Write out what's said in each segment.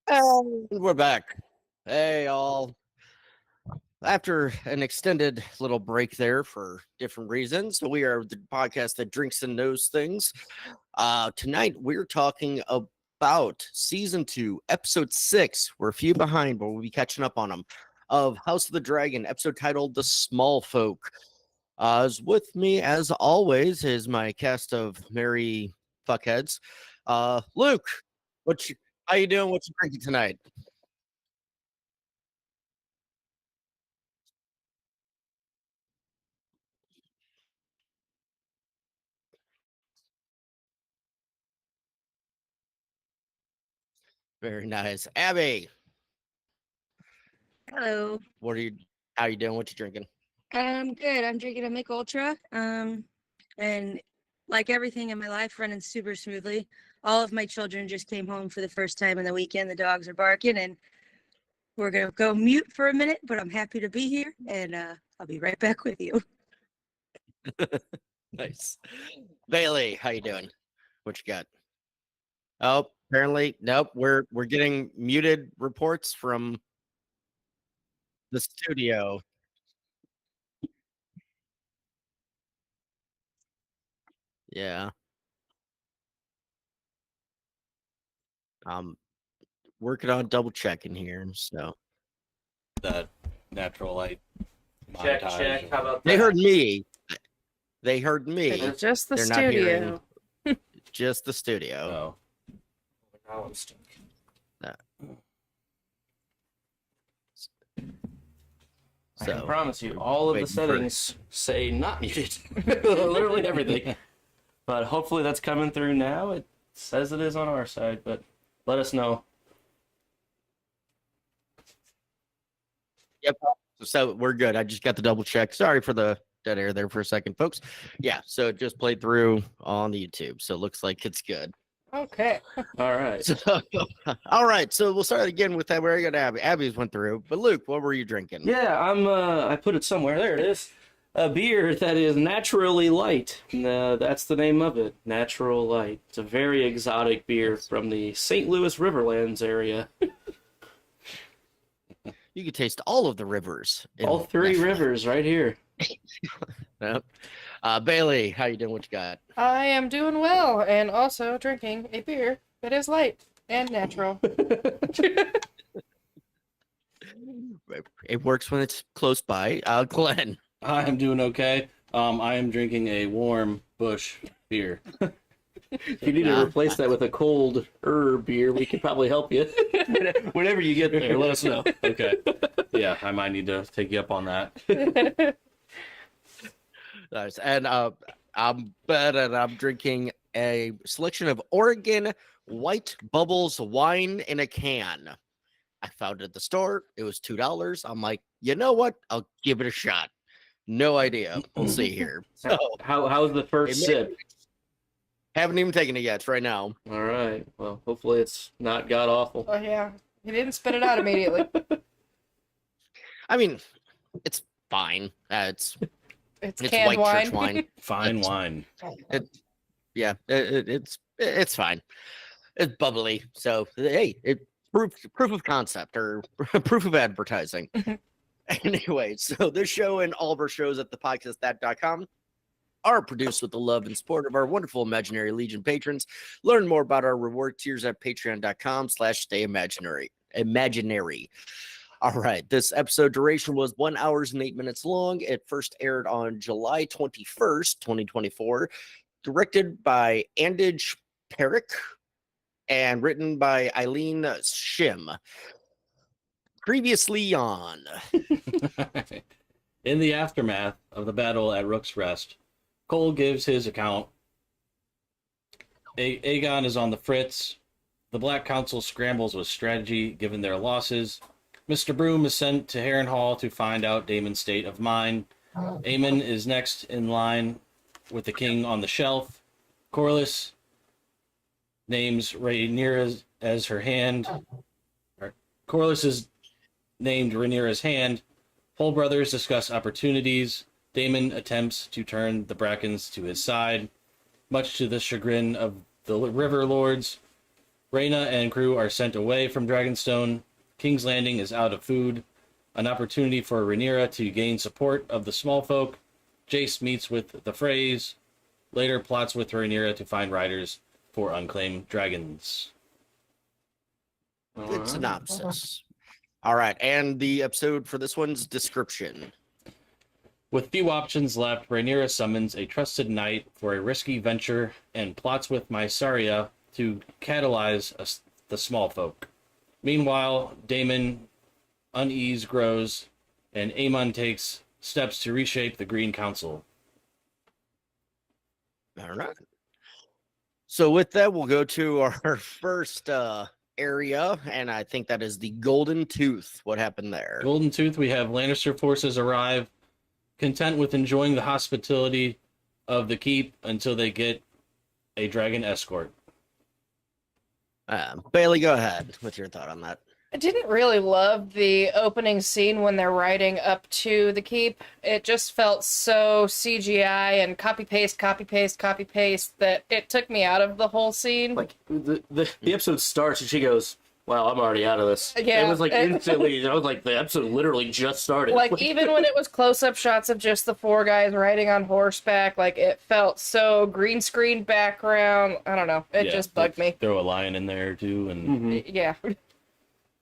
And we're back. Hey, all. After an extended little break there for different reasons, we are the podcast that drinks and knows things. Tonight, we're talking about season 2, episode 6. We're a few behind, but we'll be catching up on them. Of House of the Dragon, episode titled "The Smallfolk." As with me, as always, is my cast of merry fuckheads. Luke, how you doing? What you drinking tonight? Very nice. Abby, Hello. how you doing? What you drinking? I'm good. I'm drinking a Mick Ultra. And like everything in my life, running super smoothly. All of my children just came home for the first time in the weekend. The dogs are barking, and we're gonna go mute for a minute. But I'm happy to be here, and I'll be right back with you. Nice. Bailey, how you doing? What you got? Oh, apparently, nope. We're getting muted reports from the studio. Yeah. Working on double checking here. So The natural light. Check. montage. How about that? they heard me. They heard me. It's just the They're not hearing studio. just the studio. Oh. Now I'm stuck. I can So promise you, all of the waiting for- settings say not muted. Literally everything. But hopefully that's coming through now. It says it is on our side, but let us know. Yep. So we're good. I just got the double check. Sorry for the dead air there for a second, folks. Yeah. So it just played through on the YouTube. So it looks like it's good. Okay. All right. So, all right. So we'll start again with that. Where I got Abby. Abby's went through. But Luke, what were you drinking? Yeah, I put it somewhere. There it is. A beer that is naturally light. That's the name of it. Natural Light. It's a very exotic beer from the St. Louis Riverlands area. You could taste all of the rivers. in All three Nashville. rivers right here. Yep. Bailey, how you doing? What you got? I am doing well and also drinking a beer that is light and natural. It works when it's close by. Glenn. I am doing okay. I am drinking a warm Bush beer. If you need to replace that with a cold herb beer, we could probably help you. Whenever you get there, let us know. Okay. Yeah, I might need to take you up on that. Nice. And I'm drinking a selection of Oregon White Bubbles wine in a can. I found it at the store. It was $2. I'm like, you know what? I'll give it a shot. No idea. We'll see here. So How's the first sip? haven't even taken it yet. It's right now. All right. Well, hopefully it's not god awful. Oh yeah, he didn't spit it out immediately. I mean, it's fine. It's It's It's canned white wine. church wine. Fine wine. It's fine. It's bubbly. So hey, it proof of concept or proof of advertising. Anyway, so this show and all of our shows at thepodcastthat.com are produced with the love and support of our wonderful Imaginary Legion patrons. Learn more about our reward tiers at patreon.com/stayimaginary. All right, this episode duration was 1 hour and 8 minutes long. It first aired on July 21st, 2024, directed by Andij Perik and written by Eileen Shim. Previously on. In the aftermath of the battle at Rook's Rest, Cole gives his account. Aegon is on the fritz. The Black Council scrambles with strategy given their losses. Mr. Broom is sent to Harrenhal to find out Daemon's state of mind. Aemon is next in line with the king on the shelf. Corlys names Rhaenyra as her hand. Corlys is named Rhaenyra's hand. Pole brothers discuss opportunities. Daemon attempts to turn the Brackens to his side, much to the chagrin of the River Lords. Rhaena and crew are sent away from Dragonstone. King's Landing is out of food, an opportunity for Rhaenyra to gain support of the Smallfolk. Jace meets with the Freys, later plots with Rhaenyra to find riders for unclaimed dragons. Good synopsis. All right, and the episode for this one's description. With few options left, Rhaenyra summons a trusted knight for a risky venture and plots with Mysaria to catalyze the Smallfolk. Meanwhile, Daemon unease grows, and Aemon takes steps to reshape the Green Council. All right. So with that, we'll go to our first area, and I think that is the Golden Tooth. What happened there? Golden Tooth, we have Lannister forces arrive, content with enjoying the hospitality of the keep until they get a dragon escort. Bailey, go ahead with your thought on that. I didn't really love the opening scene when they're riding up to the keep. It just felt so CGI and copy paste that it took me out of the whole scene. Like the episode starts and she goes, "Wow, I'm already out of this." Yeah, it was like instantly. I was like, the episode literally just started. Like even when it was close-up shots of just the four guys riding on horseback, like it felt so green screen background. I don't know. It just bugged me. Throw a lion in there too, and Yeah.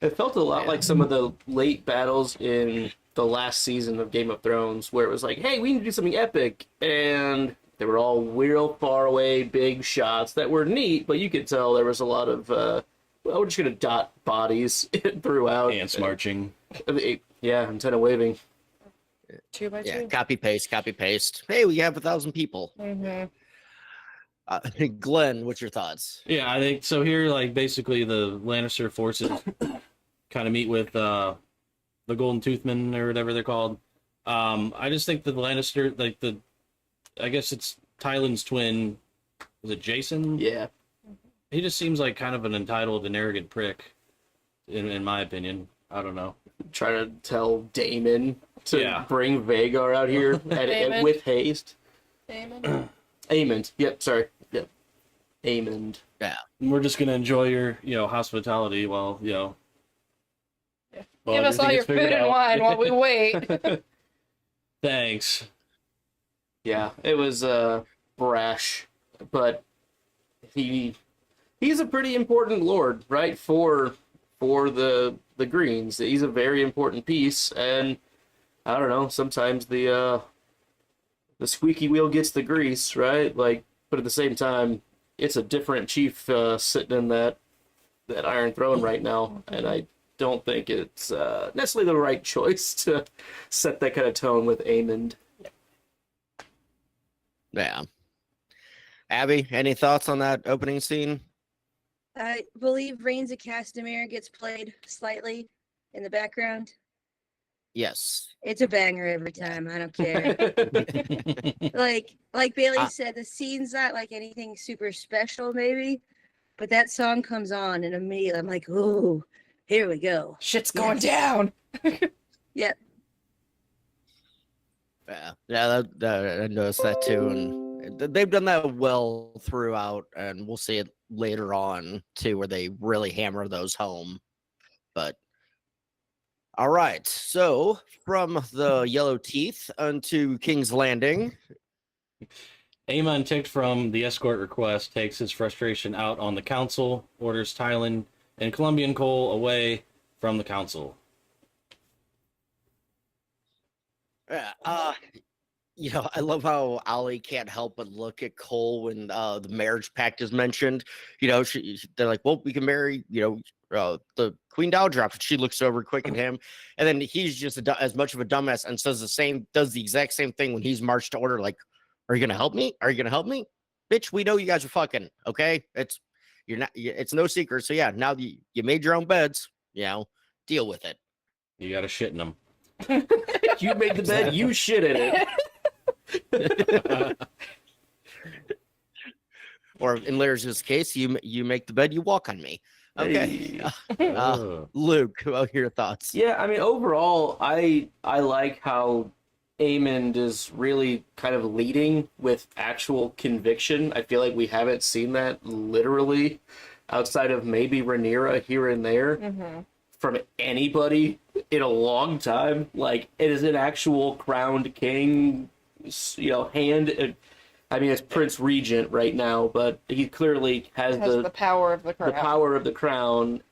It felt a lot like some of the late battles in the last season of Game of Thrones, where it was like, "Hey, we need to do something epic," and they were all real far away, big shots that were neat, but you could tell there was a lot of, well, we're just gonna dot bodies throughout. ants marching. Yeah, antenna waving. 2 by 2. Yeah, copy paste. Hey, we have 1,000 people. Mm-hmm. Glenn, what's your thoughts? Yeah, I think so. Here, like basically, the Lannister forces kind of meet with the Golden Toothmen or whatever they're called. I just think the Lannister, like I guess it's Tyland's twin. Was it Jason? Yeah. He just seems like kind of an entitled and arrogant prick, in my opinion. I don't know. Trying to tell Daemon to bring Vhagar out here and with haste. Daemon. Aemond. Yep, sorry. Yep. Aemond. Yeah. We're just gonna enjoy your, hospitality while, Give us all your food and wine while we wait. Thanks. Yeah, it was brash, but he's a pretty important lord, right? For the Greens. He's a very important piece, and I don't know, sometimes the squeaky wheel gets the grease, right? Like, but at the same time, it's a different chief sitting in that Iron Throne right now, and I don't think it's necessarily the right choice to set that kind of tone with Aemond. Yeah. Abby, any thoughts on that opening scene? I believe Reigns of Castamere gets played slightly in the background. Yes. It's a banger every time. I don't care. like Bailey said, the scene's not like anything super special, maybe, but that song comes on and immediately I'm like, "Oh, here we go. Shit's going down." Yep. Yeah, I noticed that too, and they've done that well throughout, and we'll see it later on too, where they really hammer those home. But All right. So from the Yellow Teeth unto King's Landing. Aemon, ticked from the escort request, takes his frustration out on the council, orders Tylan and Colombian Cole away from the council. I love how Ollie can't help but look at Cole when the marriage pact is mentioned. They're like, well, we can marry, the Queen Dowager. She looks over quick at him, and then he's just as much of a dumbass and does the exact same thing when he's marched to order. Like, are you gonna help me? Are you gonna help me, bitch? We know you guys are fucking. Okay, it's no secret. So yeah, now you made your own beds. Deal with it. You got to shit in them. You made the bed, you shit in it. Or in Laird's case, you make the bed, you walk on me. Okay. Hey. Luke, what are your thoughts? Yeah, I mean, overall, I like how Aemond is really kind of leading with actual conviction. I feel like we haven't seen that literally outside of maybe Rhaenyra here and there from anybody in a long time. Like, it is an actual crowned king, hand. I mean, it's Prince Regent right now, but he clearly has the power of the crown. The power of the crown.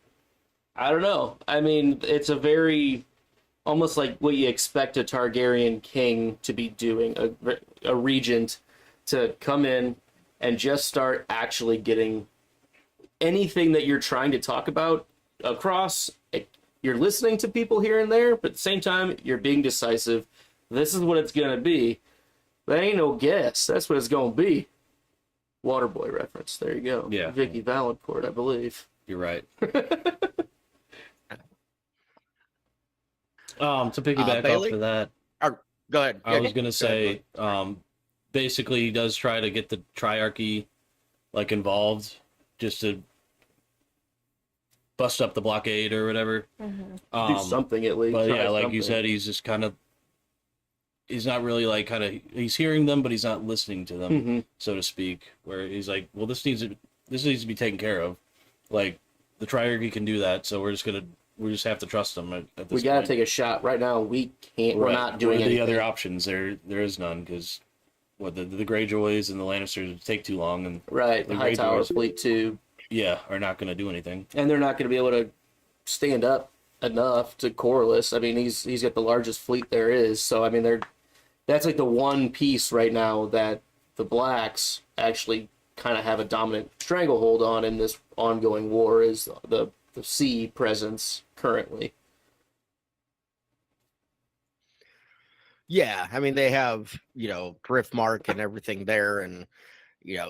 I don't know. I mean, it's a very almost like what you expect a Targaryen king to be doing, a regent to come in and just start actually getting anything that you're trying to talk about across. You're listening to people here and there, but at the same time, you're being decisive. This is what it's going to be. That ain't no guess. That's what it's going to be. Waterboy reference. There you go. Yeah. Vicky Valancourt, I believe. You're right. To piggyback Bailey? off of that, Go ahead. I was gonna say, basically, he does try to get the triarchy involved, just to bust up the blockade or whatever. Do something at least. But Try yeah, like you something. said, he's just he's not really he's hearing them, but he's not listening to them, so to speak. Where he's like, well, this needs to be taken care of. Like, the triarchy can do that, so we just have to trust them at this We gotta point. take a shot right now. We can't. We're not doing What are the anything. other options? There is none, because the Greyjoys and the Lannisters take too long, and Right, the the Hightower Greyjoys- fleet too, are not going to do anything. and they're not going to be able to stand up enough to Corlys. I mean, he's got the largest fleet there is. So I mean, that's like the one piece right now that the Blacks actually kind of have a dominant stranglehold on in this ongoing war is the sea presence currently. Yeah, I mean they have Driftmark and everything there, and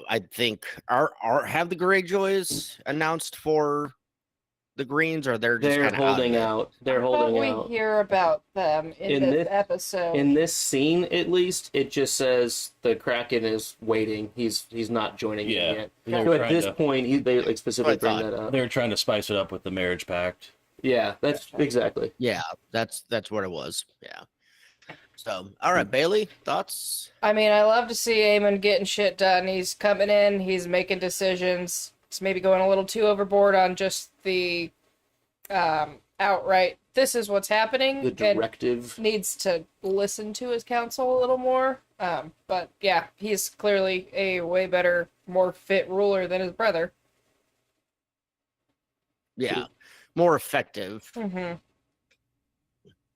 I think have the Greyjoys announced for the Greens, or they're just They're kinda holding out of it? out. They're But holding we out. hear about them in In this this- episode. In this scene, at least, it just says the Kraken is waiting. He's not joining Yeah, in yet. they're So at trying this to- point, they specifically That's what I bring that up. They're trying to spice it up with the marriage pact. Yeah, that's exactly. Yeah, that's what it was. Yeah. So, all right, Bailey, thoughts? I mean, I love to see Eamon getting shit done. He's coming in, he's making decisions. He's maybe going a little too overboard on just the outright, this is what's happening. The and directive. needs to listen to his counsel a little more. But yeah, he's clearly a way better, more fit ruler than his brother. Yeah, more effective. Mm-hmm.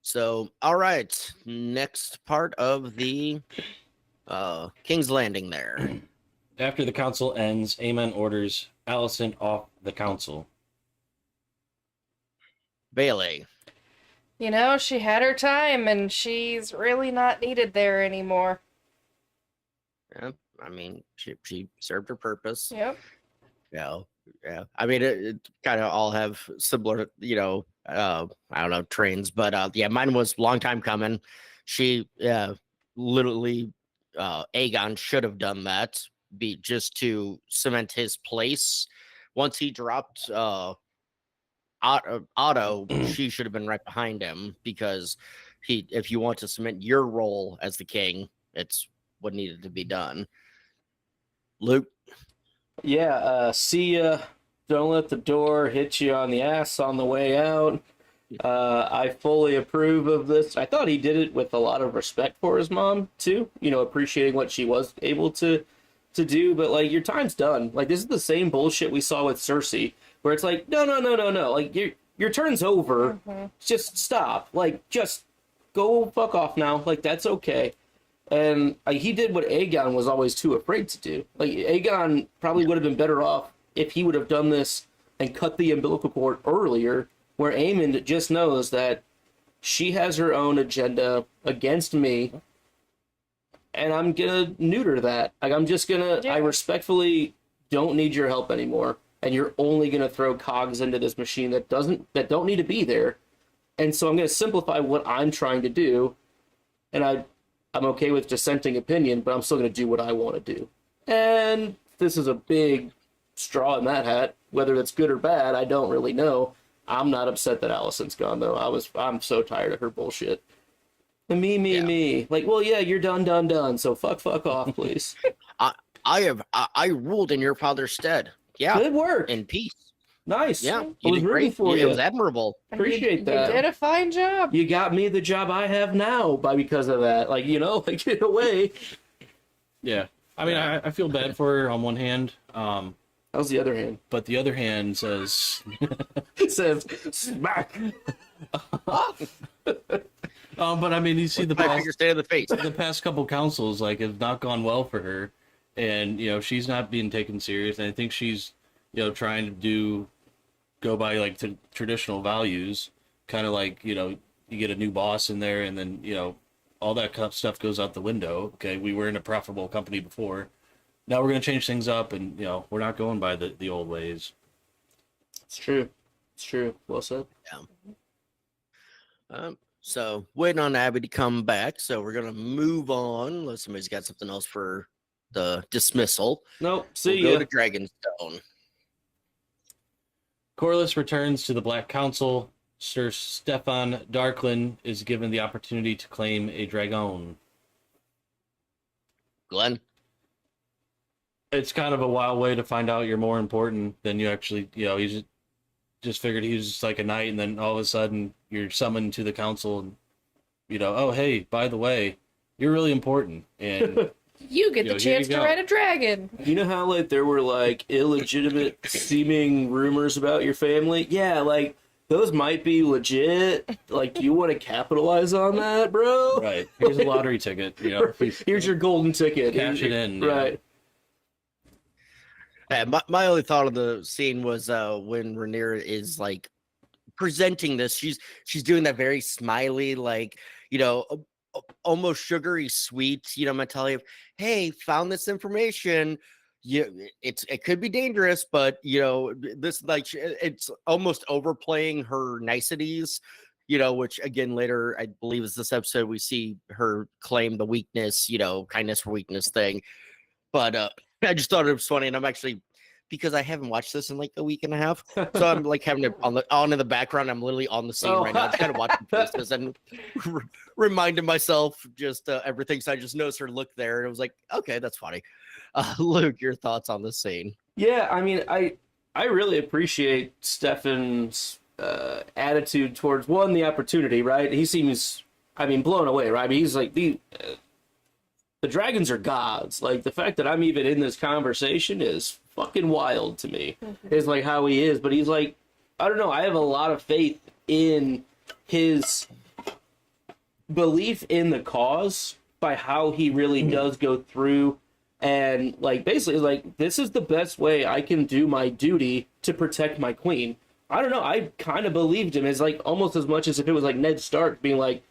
So, all right, next part of the King's Landing there. After the council ends, Aemon orders Alicent off the council. Bailey. She had her time, and she's really not needed there anymore. Yeah, I mean, she served her purpose. Yep. Yeah. I mean, it kind of all have similar, I don't know, trains, but yeah, mine was a long time coming. She literally, Aegon should have done that, just to cement his place. Once he dropped Otto, she should have been right behind him, because if you want to cement your role as the king, it's what needed to be done. Luke. Yeah, see ya. Don't let the door hit you on the ass on the way out. I fully approve of this. I thought he did it with a lot of respect for his mom too. Appreciating what she was able to do. But like, your time's done. Like, this is the same bullshit we saw with Cersei, where it's like, no. Like, your turn's over. Just stop. Like, just go fuck off now. Like, that's okay. And he did what Aegon was always too afraid to do. Like, Aegon probably would have been better off if he would have done this and cut the umbilical cord earlier, where Aemond just knows that she has her own agenda against me, and I'm gonna neuter that. Like, I'm just gonna, I respectfully don't need your help anymore, and you're only gonna throw cogs into this machine that don't need to be there. And so I'm gonna simplify what I'm trying to do, and I'm okay with dissenting opinion, but I'm still gonna do what I want to do. And this is a big straw in that hat. Whether it's good or bad, I don't really know. I'm not upset that Allison's gone, though. I'm so tired of her bullshit. Me. Like, well, yeah, you're done. So fuck off, please. I ruled in your father's stead. Yeah. Good work. In peace. Nice. Yeah. I You was did rooting great. for It you. was admirable. Appreciate that. You did a fine job. You got me the job I have now because of that. Like, like, in a way. Yeah. I mean, I feel bad for her on one hand. How's the other hand? But the other hand says, It says, smack. but I mean, you see the I past, figure stay in the face. the past couple councils, like, have not gone well for her. And, she's not being taken serious. And I think she's, trying to go by, like, traditional values. Kind of like, you get a new boss in there and then, all that stuff goes out the window. Okay, we were in a profitable company before. Now we're going to change things up, and we're not going by the old ways. It's true. Well said. So waiting on Abby to come back. So we're gonna move on unless somebody's got something else for the dismissal. Nope. See We'll ya. go to Dragonstone. Corlys returns to the Black Council. Sir Stefan Darklin is given the opportunity to claim a dragon. Glenn. It's kind of a wild way to find out you're more important than you actually, he's just figured he was just like a knight, and then all of a sudden you're summoned to the council, and, oh, hey, by the way, you're really important. And You get the chance to ride a dragon. You know how, like, there were, like, illegitimate seeming rumors about your family? Yeah, like, those might be legit. Like, do you want to capitalize on that, bro? right, here's a lottery ticket, Here's your golden ticket. Cash it in. Right. Yeah, my only thought of the scene was when Rhaenyra is like presenting this. She's doing that very smiley, like, almost sugary sweet, mentality of, hey, found this information. It could be dangerous, but this, like, it's almost overplaying her niceties. Which again later I believe is this episode we see her claim the weakness, kindness for weakness thing. But I just thought it was funny, and I'm actually, because I haven't watched this in like a week and a half, so I'm like having it on in the background. I'm literally on the scene right now, just kind of watching pieces and reminding myself just everything. So I just noticed her look there, and it was like, okay, that's funny. Luke, your thoughts on this scene? Yeah, I mean, I really appreciate Stefan's attitude towards, one, the opportunity, right? He seems, blown away, right? I mean, he's like, the dragons are gods. Like, the fact that I'm even in this conversation is fucking wild to me. Is like how he is. But he's like, I don't know, I have a lot of faith in his belief in the cause by how he really does go through and, like, basically, like, this is the best way I can do my duty to protect my queen. I don't know, I kind of believed him as, like, almost as much as if it was like Ned Stark being like,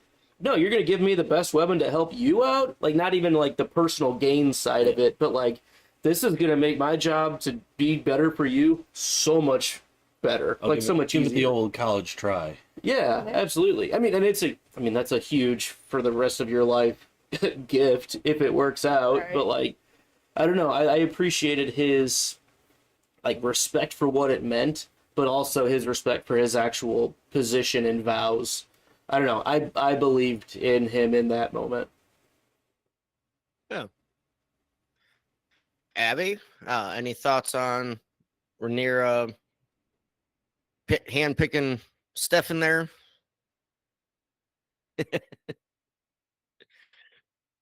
no, you're going to give me the best weapon to help you out? Like, not even, like, the personal gain side of it, but, like, this is going to make my job to be better for you so much better. Like, so much Give it easier. the old college try. Yeah, absolutely. I mean, and that's a huge, for the rest of your life, gift, if it works out. Right. But, like, I don't know. I appreciated his, like, respect for what it meant, but also his respect for his actual position and vows. I don't know. I believed in him in that moment. Yeah. Abby, any thoughts on Rhaenyra hand picking Stefan there?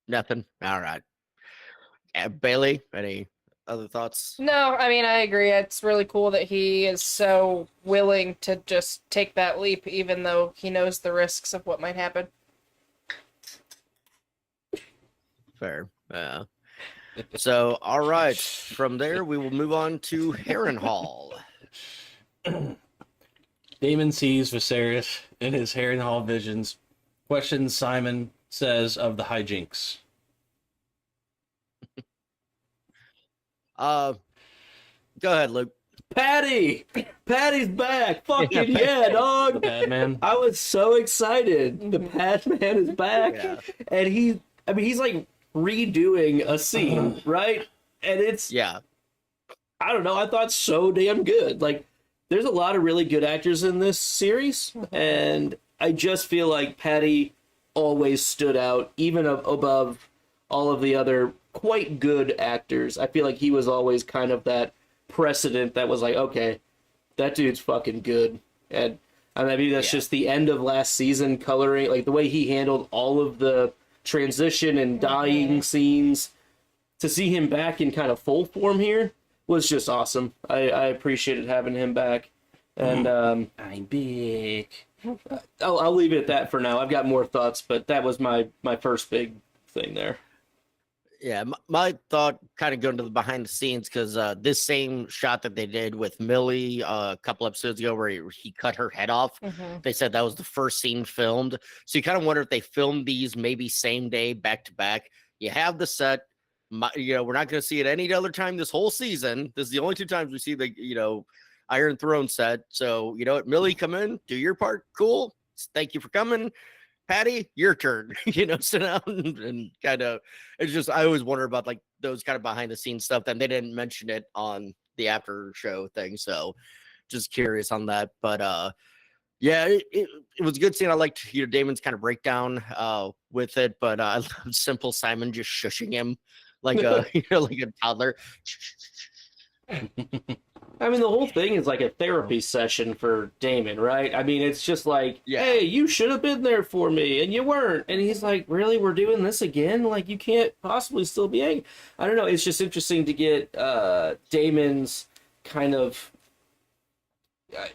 Nothing. All right. Bailey, any other thoughts? No, I mean, I agree. It's really cool that he is so willing to just take that leap, even though he knows the risks of what might happen. Fair. So, all right. From there, we will move on to Harrenhal. Damon sees Viserys in his Harrenhal visions, questions Simon, says of the hijinks. Go ahead, Luke. Patty's back. Fucking Yeah, yeah, dog. Bad man. I was so excited. The Pad Man is back, Yeah. and he's like redoing a scene, right? And it's, Yeah. I don't know, I thought so damn good. Like, there's a lot of really good actors in this series, and I just feel like Patty always stood out, even above all of the other quite good actors. I feel like he was always kind of that precedent that was like, okay, that dude's fucking good. And I mean, maybe that's just the end of last season coloring, like the way he handled all of the transition and dying scenes. To see him back in kind of full form here was just awesome. I appreciated having him back. And I'm big. I'll leave it at that for now. I've got more thoughts, but that was my first big thing there. Yeah, my thought kind of going to the behind the scenes because this same shot that they did with Millie a couple episodes ago where he cut her head off, they said that was the first scene filmed. So you kind of wonder if they filmed these maybe same day, back to back. You have the set. We're not going to see it any other time this whole season. This is the only 2 times we see the, Iron Throne set. So, Millie, come in, do your part. Cool. Thank you for coming. Patty, your turn. Sit down and kind of. It's just I always wonder about like those kind of behind the scenes stuff. Then they didn't mention it on the after show thing, so just curious on that. But yeah, it was good seeing. I liked Damon's kind of breakdown with it, but I love simple Simon just shushing him like a like a toddler. I mean, the whole thing is like a therapy session for Damon, right? I mean, it's just like, hey, you should have been there for me, and you weren't. And he's like, really? We're doing this again? Like, you can't possibly still be angry. I don't know. It's just interesting to get Damon's kind of...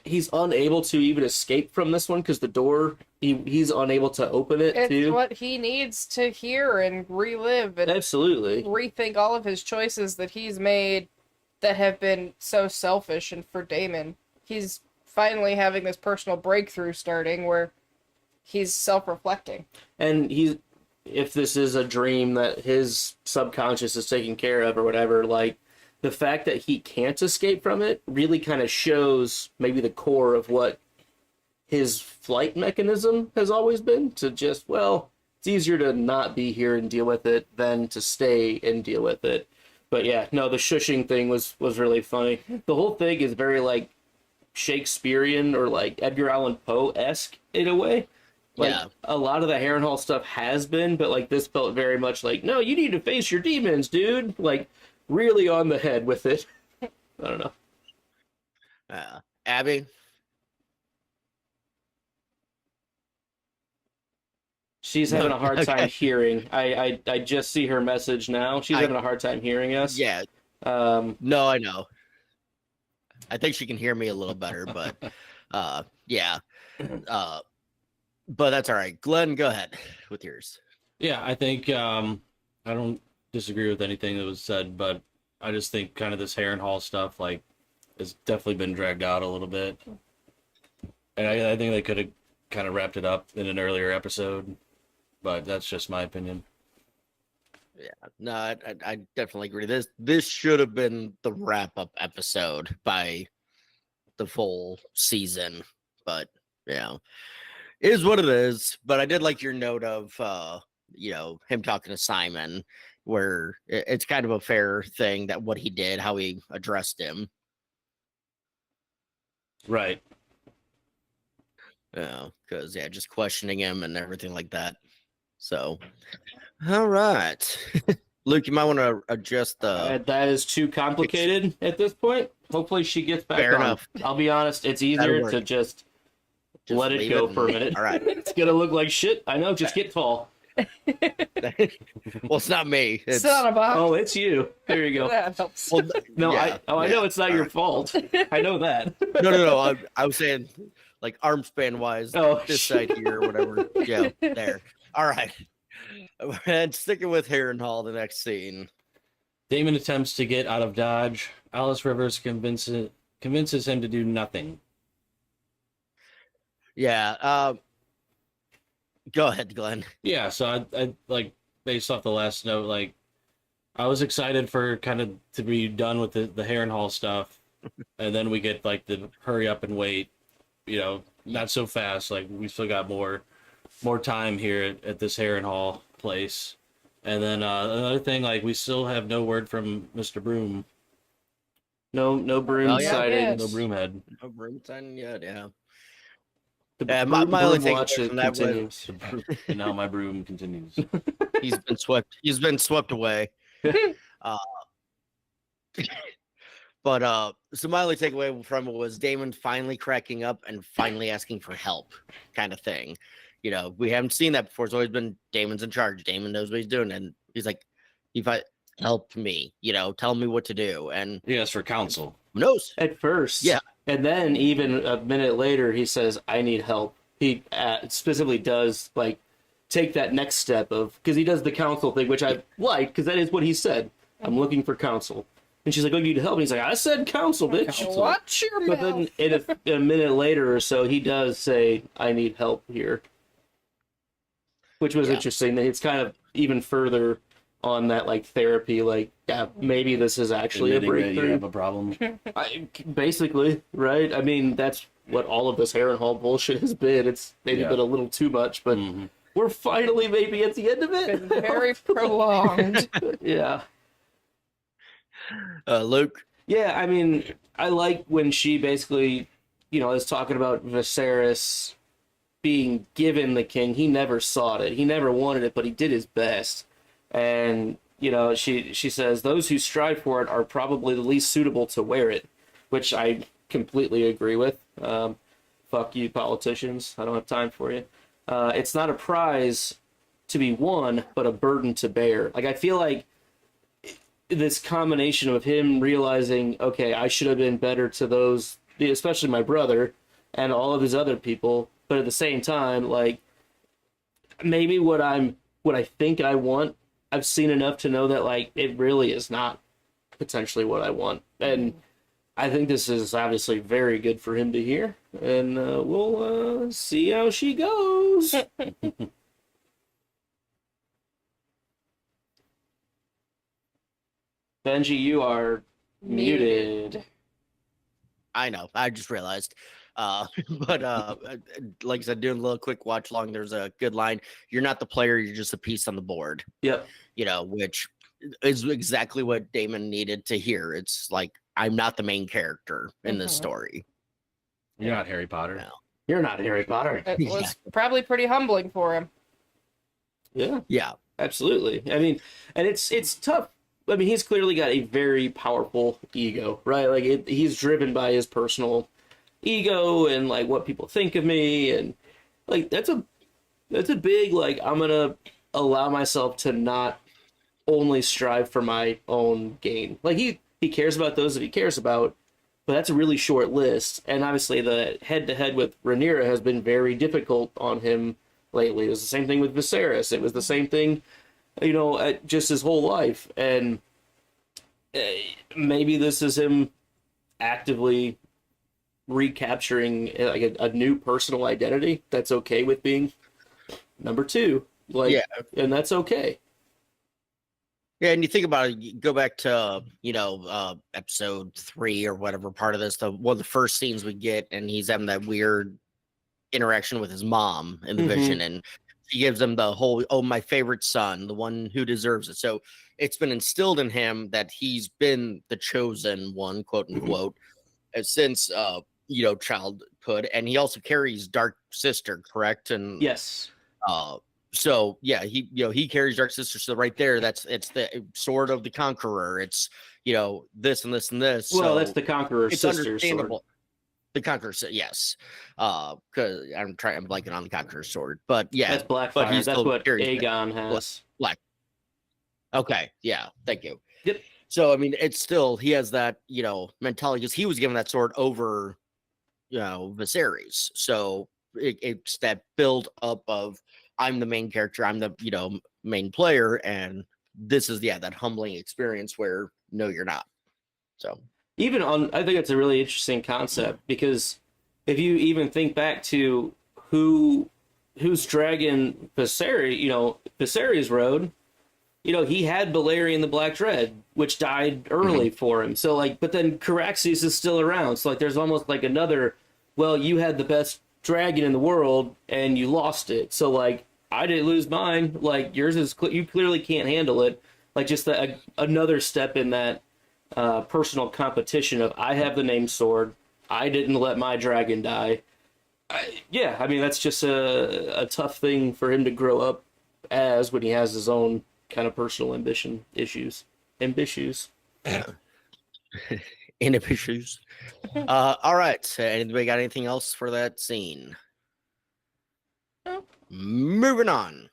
he's unable to even escape from this one because the door, he's unable to open it, It's too. what he needs to hear and relive and Absolutely. rethink all of his choices that he's made that have been so selfish. And for Damon, he's finally having this personal breakthrough starting where he's self-reflecting. And if this is a dream that his subconscious is taking care of or whatever, like, the fact that he can't escape from it really kind of shows maybe the core of what his flight mechanism has always been, to just, well, it's easier to not be here and deal with it than to stay and deal with it. But yeah, no, the shushing thing was really funny. The whole thing is very like Shakespearean or like Edgar Allan Poe-esque in a way. Like, a lot of the Harrenhal stuff has been, but like this felt very much like, no, you need to face your demons, dude. Like, really on the head with it. I don't know. Abby? She's having a hard time hearing. I just see her message now. She's having a hard time hearing us. Yeah. No, I know. I think she can hear me a little better, but yeah. But that's all right. Glenn, go ahead with yours. Yeah, I think I don't disagree with anything that was said, but I just think kind of this Harrenhal stuff like has definitely been dragged out a little bit, and I think they could have kind of wrapped it up in an earlier episode, but that's just my opinion. Yeah, no, I definitely agree. This should have been the wrap up episode by the full season, but it is what it is. But I did like your note of him talking to Simon, where it's kind of a fair thing that what he did, how he addressed him. Right. Because just questioning him and everything like that. So, all right. Luke, you might want to adjust the... that is too complicated at this point. Hopefully she gets back Fair on. enough. I'll be honest, it's easier to just Just let it leave go and- for a minute. All right. It's gonna look like shit. I know. Just get tall. Well, it's not me. It's, Sit on a box. Oh, it's you. There you go. That helps. well, No, yeah, I know it's not all your right. fault. I know that. No. I was saying, like, arm span wise, Oh, this shit. side here or whatever. Yeah, there. All right. And sticking with Harrenhal, the next scene. Damon attempts to get out of Dodge. Alice Rivers convinces him to do nothing. Yeah. Go ahead, Glenn. Yeah, so I like based off the last note, like I was excited for kind of to be done with the Harrenhal stuff, and then we get like the hurry up and wait, not so fast. Like we still got more time here at this Harrenhal place, and then another thing, like we still have no word from Mr. Broom, No broom Oh, yeah. sightings. no Broomhead. No broom sign yet, yeah. The Yeah, broom my only watch takeaway from that was- continues. And now my broom continues. He's been swept away. But so my only takeaway from it was Damon finally cracking up and finally asking for help, kind of thing. We haven't seen that before. It's always been Damon's in charge. Damon knows what he's doing, and he's like, "If I help me, tell me what to do." And Yes, for counsel. who knows? At first. Yeah. And then even a minute later, he says, I need help. He specifically does, like, take that next step of, because he does the counsel thing, which I like, because that is what he said. I'm looking for counsel. And she's like, oh, you need help? And he's like, I said counsel, bitch. Watch your But mouth. then in a minute later or so, he does say, I need help here. Which was Yeah. interesting. That it's kind of even further on that, like, therapy, like, yeah, maybe this is actually Admitting a that you breakthrough. have a problem. Basically, right? I mean, that's what all of this Harrenhal bullshit has been. It's maybe Yeah. been a little too much, but Mhm. we're finally maybe at the end of Been it. very prolonged. Yeah. Luke. Yeah, I mean, I like when she basically, is talking about Viserys being given the king. He never sought it. He never wanted it, but he did his best. And, she says, those who strive for it are probably the least suitable to wear it, which I completely agree with. Fuck you, politicians. I don't have time for you. It's not a prize to be won, but a burden to bear. Like, I feel like this combination of him realizing, okay, I should have been better to those, especially my brother and all of his other people, but at the same time, like, maybe what I think I want, I've seen enough to know that, like, it really is not potentially what I want. And I think this is obviously very good for him to hear, and we'll see how she goes. Benji, you are muted. I know. I just realized. But like I said, doing a little quick watch long, there's a good line. You're not the player, you're just a piece on the board. Yep. Which is exactly what Damon needed to hear. It's like, I'm not the main character in this Mhm. story. You're not Harry Potter. No. You're not Harry Potter. It was probably pretty humbling for him. Yeah, Yeah. absolutely. I mean, and it's tough. I mean, he's clearly got a very powerful ego, right? Like, he's driven by his personal ego and, like, what people think of me, and, like, that's a big, like, I'm gonna allow myself to not only strive for my own gain. Like, he cares about those that he cares about, but that's a really short list. And obviously the head-to-head with Rhaenyra has been very difficult on him lately. It was the same thing with Viserys. It was the same thing, just his whole life. And maybe this is him actively recapturing, like, a new personal identity that's okay with being number two. Like, Yeah. and that's okay. Yeah, and you think about it, you go back to, episode 3 or whatever part of this, one of the first scenes we get, and he's having that weird interaction with his mom in the Mhm. vision, and she gives him the whole, oh, my favorite son, the one who deserves it. So it's been instilled in him that he's been the chosen one, quote unquote, since, childhood. And he also carries Dark Sister, correct? And Yes. so yeah, he carries Dark Sister. So right there, it's the sword of the conqueror. It's this and this and this. Well, so that's the Conqueror's it's sister. understandable. The Conqueror, yes. Because I'm blanking on the Conqueror sword, but yeah, That's but Blackfire. he's That's still what carries Aegon has. black. Okay, yeah, thank you. Yep. So I mean, it's still he has that mentality because he was given that sword over Viserys. So it's that build up of I'm the main character, I'm the main player, and this is that humbling experience where no, you're not. So I think it's a really interesting concept because if you even think back to whose dragon Viserys rode, he had Balerion the Black Dread, which died early for him. So but then Caraxes is still around. So there's almost like another, well, you had the best dragon in the world and you lost it. So I didn't lose mine. Yours is, you clearly can't handle it. Just another step in that personal competition of I have the name sword. I didn't let my dragon die. I mean, that's just a tough thing for him to grow up as when he has his own kind of personal issues. Inhibitions. All right. Anybody got anything else for that scene? No. Moving on.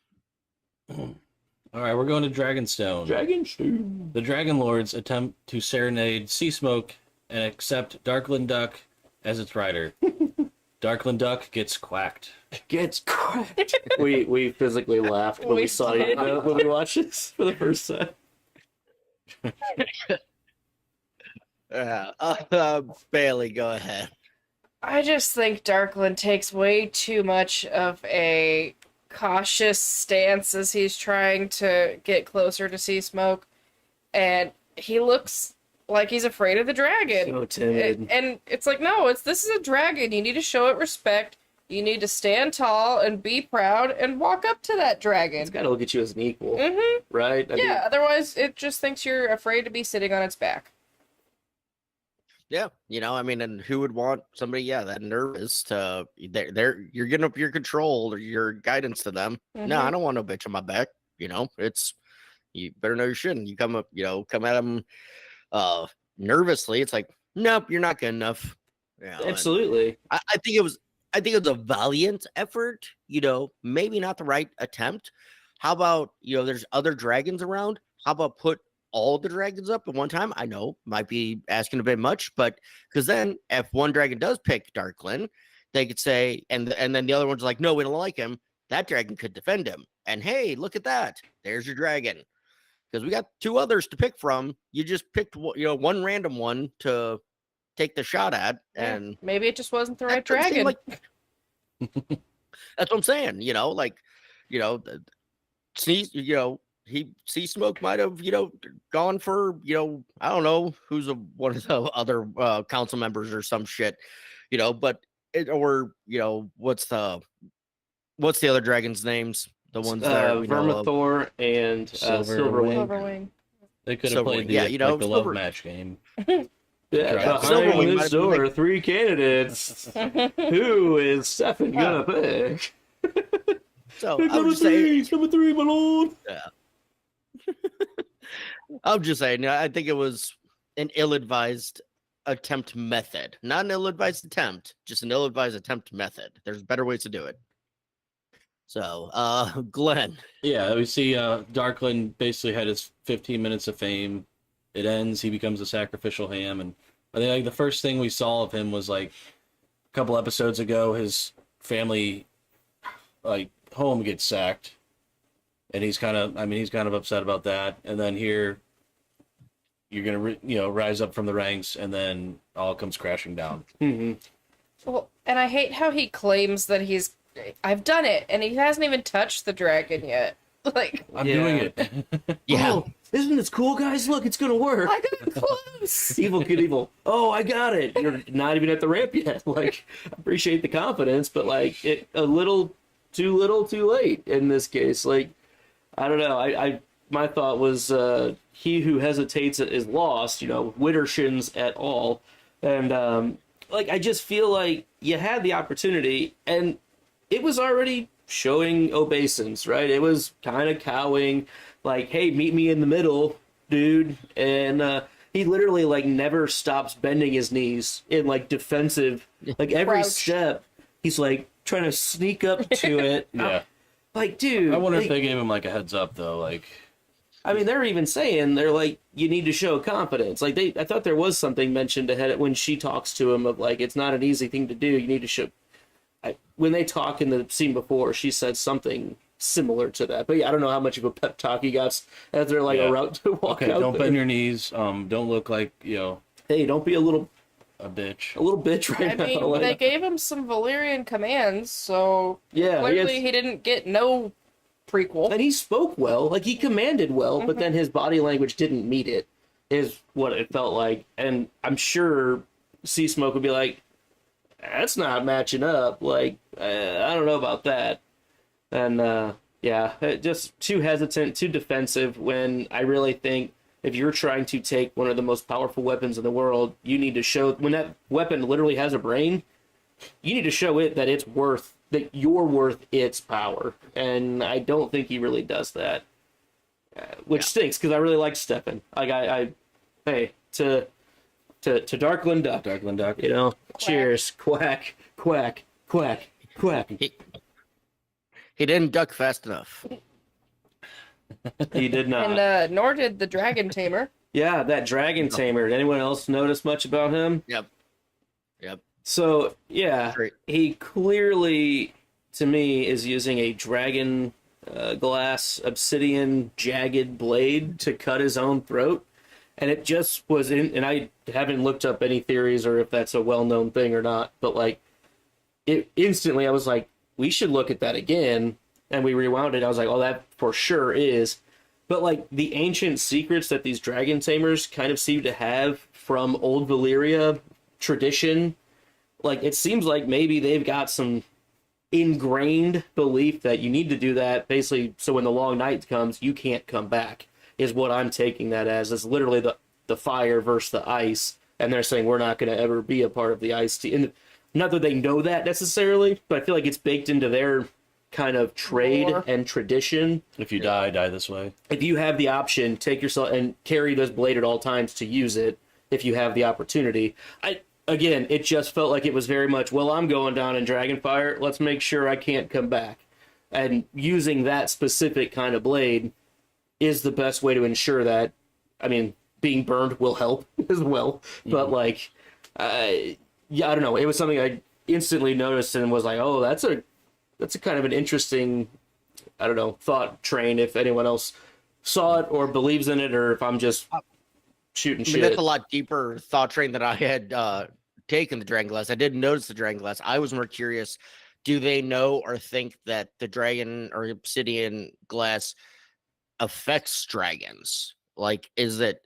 All right, we're going to Dragonstone. Dragonstone. The Dragon Lords attempt to serenade Seasmoke and accept Darkland Duck as its rider. Darkland Duck gets quacked. We physically laughed when we saw it when we watched this for the first time. Bailey, go ahead. I just think Darkland takes way too much of a cautious stance as he's trying to get closer to Seasmoke, and he looks like he's afraid of the dragon. So timid. And it's like, no, this is a dragon. You need to show it respect. You need to stand tall and be proud and walk up to that dragon. It's got to look at you as an equal, Mm-hmm. right? I mean, Otherwise it just thinks you're afraid to be sitting on its back. Yeah, I mean, and who would want somebody, that nervous to you're giving up your control or your guidance to them. No, I don't want no bitch on my back. It's, you better know your shit. And you come up, come at them nervously. It's like, nope, you're not good enough. absolutely. I think it was a valiant effort. Maybe not the right attempt. How about there's other dragons around? How about put all the dragons up at one time? I know might be asking a bit much, but because then if one dragon does pick Darkland, they could say, and then the other one's like, no, we don't like him. That dragon could defend him. And hey, look at that. There's your dragon. Because we got two others to pick from. You just picked one random one to take the shot at, and maybe it just wasn't the right dragon. That's what I'm saying. Seasmoke might have, gone for, I don't know who's one of the other council members or some shit, but what's the other dragon's names? The ones that Vermithor and Silverwing. Silverwing. They could have played the love match game. Yeah, behind this door, 3 candidates. Who is Stefan gonna pick? So I would say number 3, my lord. Yeah. I'm just saying, I think it was an ill-advised attempt method. Not an ill-advised attempt, just an ill-advised attempt method. There's better ways to do it. So, Glenn. Yeah, we see Darkland basically had his 15 minutes of fame. It ends, he becomes a sacrificial ham, and I think the first thing we saw of him was a couple episodes ago, his family home gets sacked. And he's kind of upset about that. And then here, you're going to, rise up from the ranks, and then all comes crashing down. Mm-hmm. Well, and I hate how he claims that I've done it, and he hasn't even touched the dragon yet. I'm doing it. Yeah. Oh, isn't this cool, guys? Look, it's going to work. I got close. Evil kid evil. Oh, I got it. You're not even at the ramp yet. I appreciate the confidence, but a little too late in this case. I don't know. My thought was he who hesitates is lost. Widdershins at all, and I just feel like you had the opportunity, and it was already showing obeisance, right? It was kind of cowing, hey, meet me in the middle, dude. And he literally like never stops bending his knees in like defensive, like every Crouch. step he's like trying to sneak up to it. Yeah. Like, dude, I wonder if like, they gave him like a heads up though. Like, I mean, they're even saying they're like, you need to show confidence. Like I thought there was something mentioned ahead when she talks to him of like, it's not an easy thing to do. You need to show. When they talk in the scene before, she said something similar to that. But yeah, I don't know how much of a pep talk he got as they're like about to walk okay, out. don't there. bend your knees. Don't look like Hey, don't be a little bitch. right I now. mean, Like, they gave him some Valyrian commands, so yeah, clearly he didn't get no prequel. and he spoke well, like he commanded well, but then his body language didn't meet it, is what it felt like. And I'm sure Sea Smoke would be like, that's not matching up. Like, I don't know about that. And yeah, just too hesitant, too defensive, when I really think if you're trying to take one of the most powerful weapons in the world, you need to show, when that weapon literally has a brain, you need to show it that it's worth, that you're worth its power. And I don't think he really does that, which stinks, because I really liked Stefan. Like, hey, to Darkland Duck. Darkland Duck. You know, cheers, quack, quack, quack, quack. He didn't duck fast enough. He did not. And nor did the Dragon Tamer. Yeah, that dragon tamer. Did anyone else notice much about him? Yep. So, yeah, Great. he clearly, to me, is using a dragon glass obsidian jagged blade to cut his own throat. And it just was in, and I haven't looked up any theories or if that's a well-known thing or not, but like, it instantly I was like, we should look at that again. And we rewound it. I was like, oh, that for sure is. But like the ancient secrets that these dragon tamers kind of seem to have from old Valyria tradition, like it seems like maybe they've got some ingrained belief that you need to do that basically so when the long night comes, you can't come back, is what I'm taking that as. It's literally the fire versus the ice. And they're saying we're not going to ever be a part of the ice team. And not that they know that necessarily, but I feel like it's baked into their kind of trade Lore. and tradition. If you die this way. If you have the option, take yourself and carry this blade at all times to use it if you have the opportunity. Again, it just felt like it was very much, well, I'm going down in Dragonfire, let's make sure I can't come back. And using that specific kind of blade is the best way to ensure that, I mean, being burned will help as well. But like, yeah, I don't know. It was something I instantly noticed and was like, oh, that's a kind of an interesting, I don't know, thought train, if anyone else saw it or believes in it, or if I'm just shooting I mean, shit. that's a lot deeper thought train than I had taken the dragon glass. I didn't notice the dragon glass. I was more curious, do they know or think that the dragon or obsidian glass affects dragons? Like, is it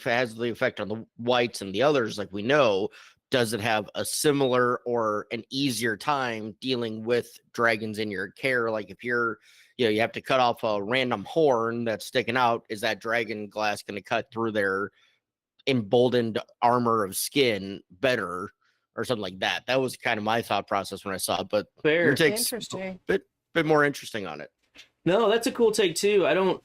has the effect on the whites and the others, like we know, does it have a similar or an easier time dealing with dragons in your care? Like if you're, you have to cut off a random horn that's sticking out, is that dragon glass going to cut through their emboldened armor of skin better or something like that? That was kind of my thought process when I saw it, but Fair. your take's Interesting. bit more interesting on it. No, that's a cool take too. And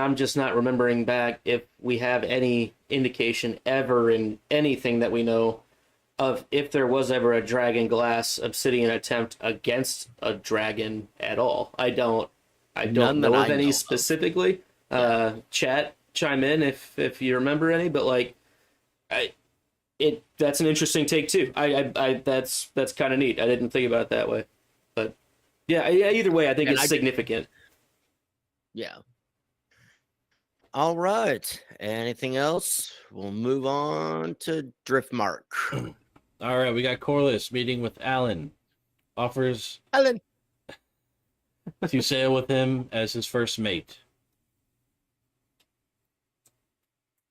I'm just not remembering back if we have any indication ever in anything that we know of if there was ever a dragon glass obsidian attempt against a dragon at all. I don't None know that of I any know of. specifically. Chat, chime in if you remember any, but like that's an interesting take too. That's kind of neat. I didn't think about it that way. But yeah, either way I think it's significant. Yeah. All right. Anything else? We'll move on to Driftmark. All right, we got Corliss meeting with Alan. Offers Alan. to sail with him as his first mate.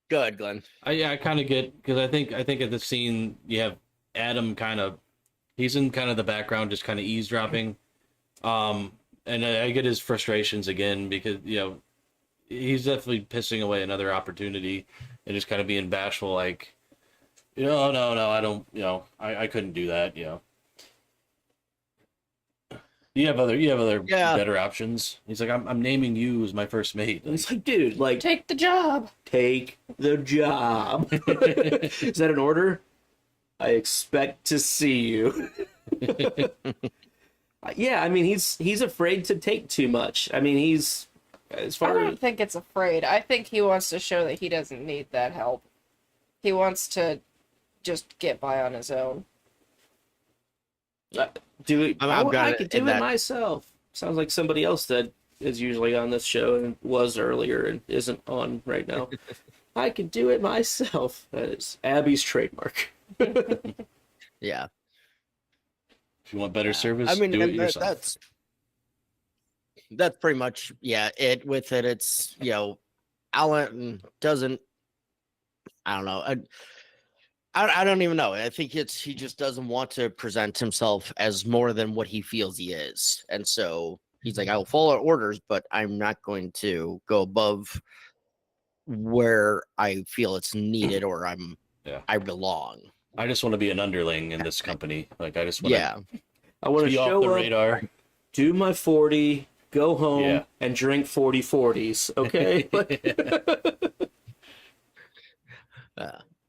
Go ahead, Glenn. I kind of get, because I think at the scene you have Adam he's in kind of the background, just kind of eavesdropping. And I get his frustrations again because he's definitely pissing away another opportunity and just kind of being bashful, like, no, I don't, I couldn't do that, You have other Yeah. better options. He's like, I'm naming you as my first mate. And it's like, dude, like, Take the job. take the job. Is that an order? I expect to see you. Yeah, I mean, he's afraid to take too much. I mean, he's as I far don't as think it's afraid. I think he wants to show that he doesn't need that help. He wants to just get by on his own. do it. I'm I gonna- could do in it that- myself. Sounds like somebody else that is usually on this show and was earlier and isn't on right now. I can do it myself. That is Abby's trademark. Yeah. If you want better service, I mean, do it and yourself. that's pretty much it with it. It's Alan doesn't. I don't know. I don't even know. I think he just doesn't want to present himself as more than what he feels he is, and so he's like, I will follow orders, but I'm not going to go above where I feel it's needed or I belong. I just want to be an underling in this company. Like, I just want to I want to be off show the up, radar. do my 40, go home, Yeah. and drink 40 40s. Okay.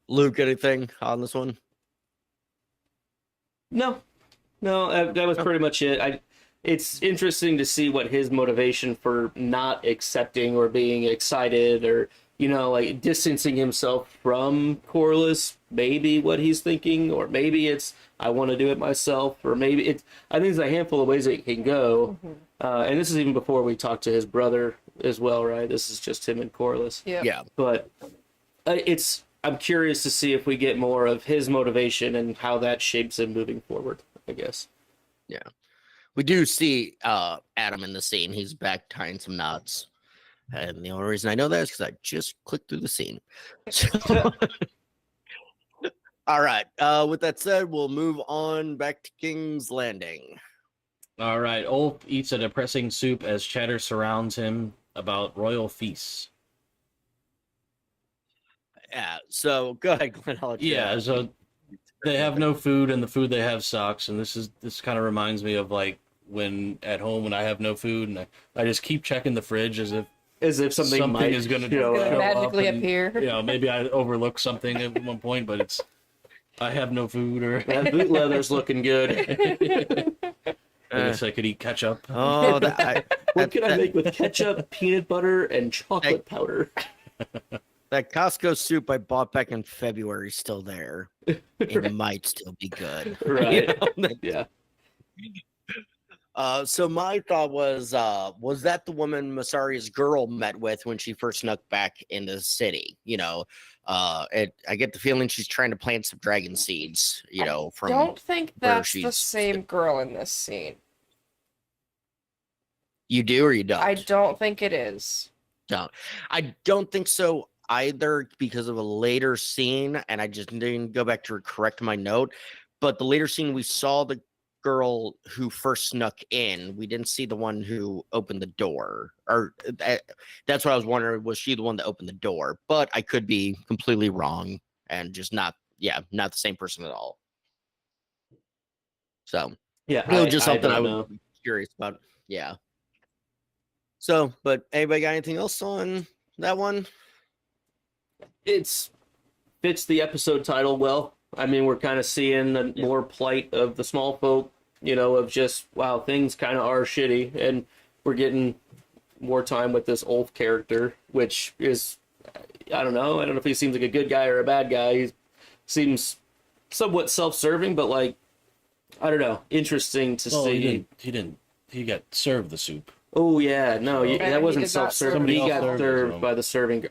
Luke, anything on this one? No, that was pretty much it. It's interesting to see what his motivation for not accepting or being excited or, like distancing himself from Corliss, maybe what he's thinking, or maybe it's, I want to do it myself, or maybe it's, I think there's a handful of ways it can go. And this is even before we talked to his brother as well, right? This is just him and Corliss. Yep. Yeah. But I'm curious to see if we get more of his motivation and how that shapes him moving forward, I guess. Yeah. We do see Adam in the scene. He's back tying some knots. And the only reason I know that is because I just clicked through the scene. So, all right. With that said, we'll move on back to King's Landing. All right. Ulf eats a depressing soup as chatter surrounds him about royal feasts. Yeah. So go ahead, Glenn. I'll let you Yeah. So they have no food, and the food they have sucks. And this kind of reminds me of like when at home when I have no food and I just keep checking the fridge as if something might is going to show up. Magically appear. Maybe I overlook something at one point, but I have no food or That boot leather's looking good. I guess I could eat ketchup. Oh, What can I make with ketchup, peanut butter, and chocolate powder? that Costco soup I bought back in February is still there. It might still be good. Right. You know? Yeah. So my thought was that the woman Masari's girl met with when she first snuck back into the city? I get the feeling she's trying to plant some dragon seeds. From Don't think where that's the she's- same girl in this scene. you do or you don't? I don't think it is. I don't think so either because of a later scene, and I just didn't go back to correct my note. But the later scene, we saw the girl who first snuck in. We didn't see the one who opened the door, or that's what I was wondering. Was she the one that opened the door? But I could be completely wrong and just not the same person at all. So Yeah. it was just something I don't was know. curious about. Yeah. So, but anybody got anything else on that one? It's fits the episode title well. I mean, we're kind of seeing the more plight of the small folk, of just, wow, things kind of are shitty. And we're getting more time with this Ulf character, which is, I don't know if he seems like a good guy or a bad guy. He seems somewhat self-serving, but like, I don't know, interesting to see. He got served the soup. Oh yeah, no, He that did wasn't not serve self-serving. He Somebody got else served served him. by the serving.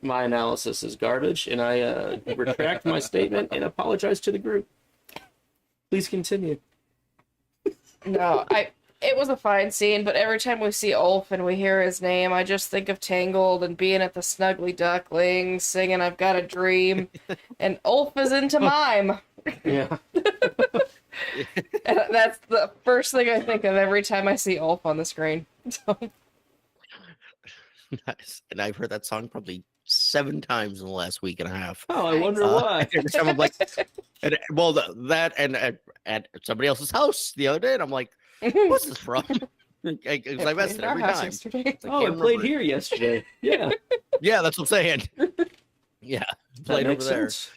My analysis is garbage, and I retract my statement and apologize to the group. Please continue. No, it was a fine scene, but every time we see Ulf and we hear his name, I just think of Tangled and being at the Snuggly Ducklings, singing I've Got a Dream, and Ulf is into mime. Yeah. And that's the first thing I think of every time I see Ulf on the screen. So, Nice. And I've heard that song probably 7 times in the last week and a half. Oh, I wonder why. Every time I'm like, that and at somebody else's house the other day, and I'm like, What's this from? Because I messed it Our every house time. yesterday. I Oh, can't I played remember. here yesterday. Yeah, Yeah, that's what I'm saying. Yeah, that played over makes there. sense.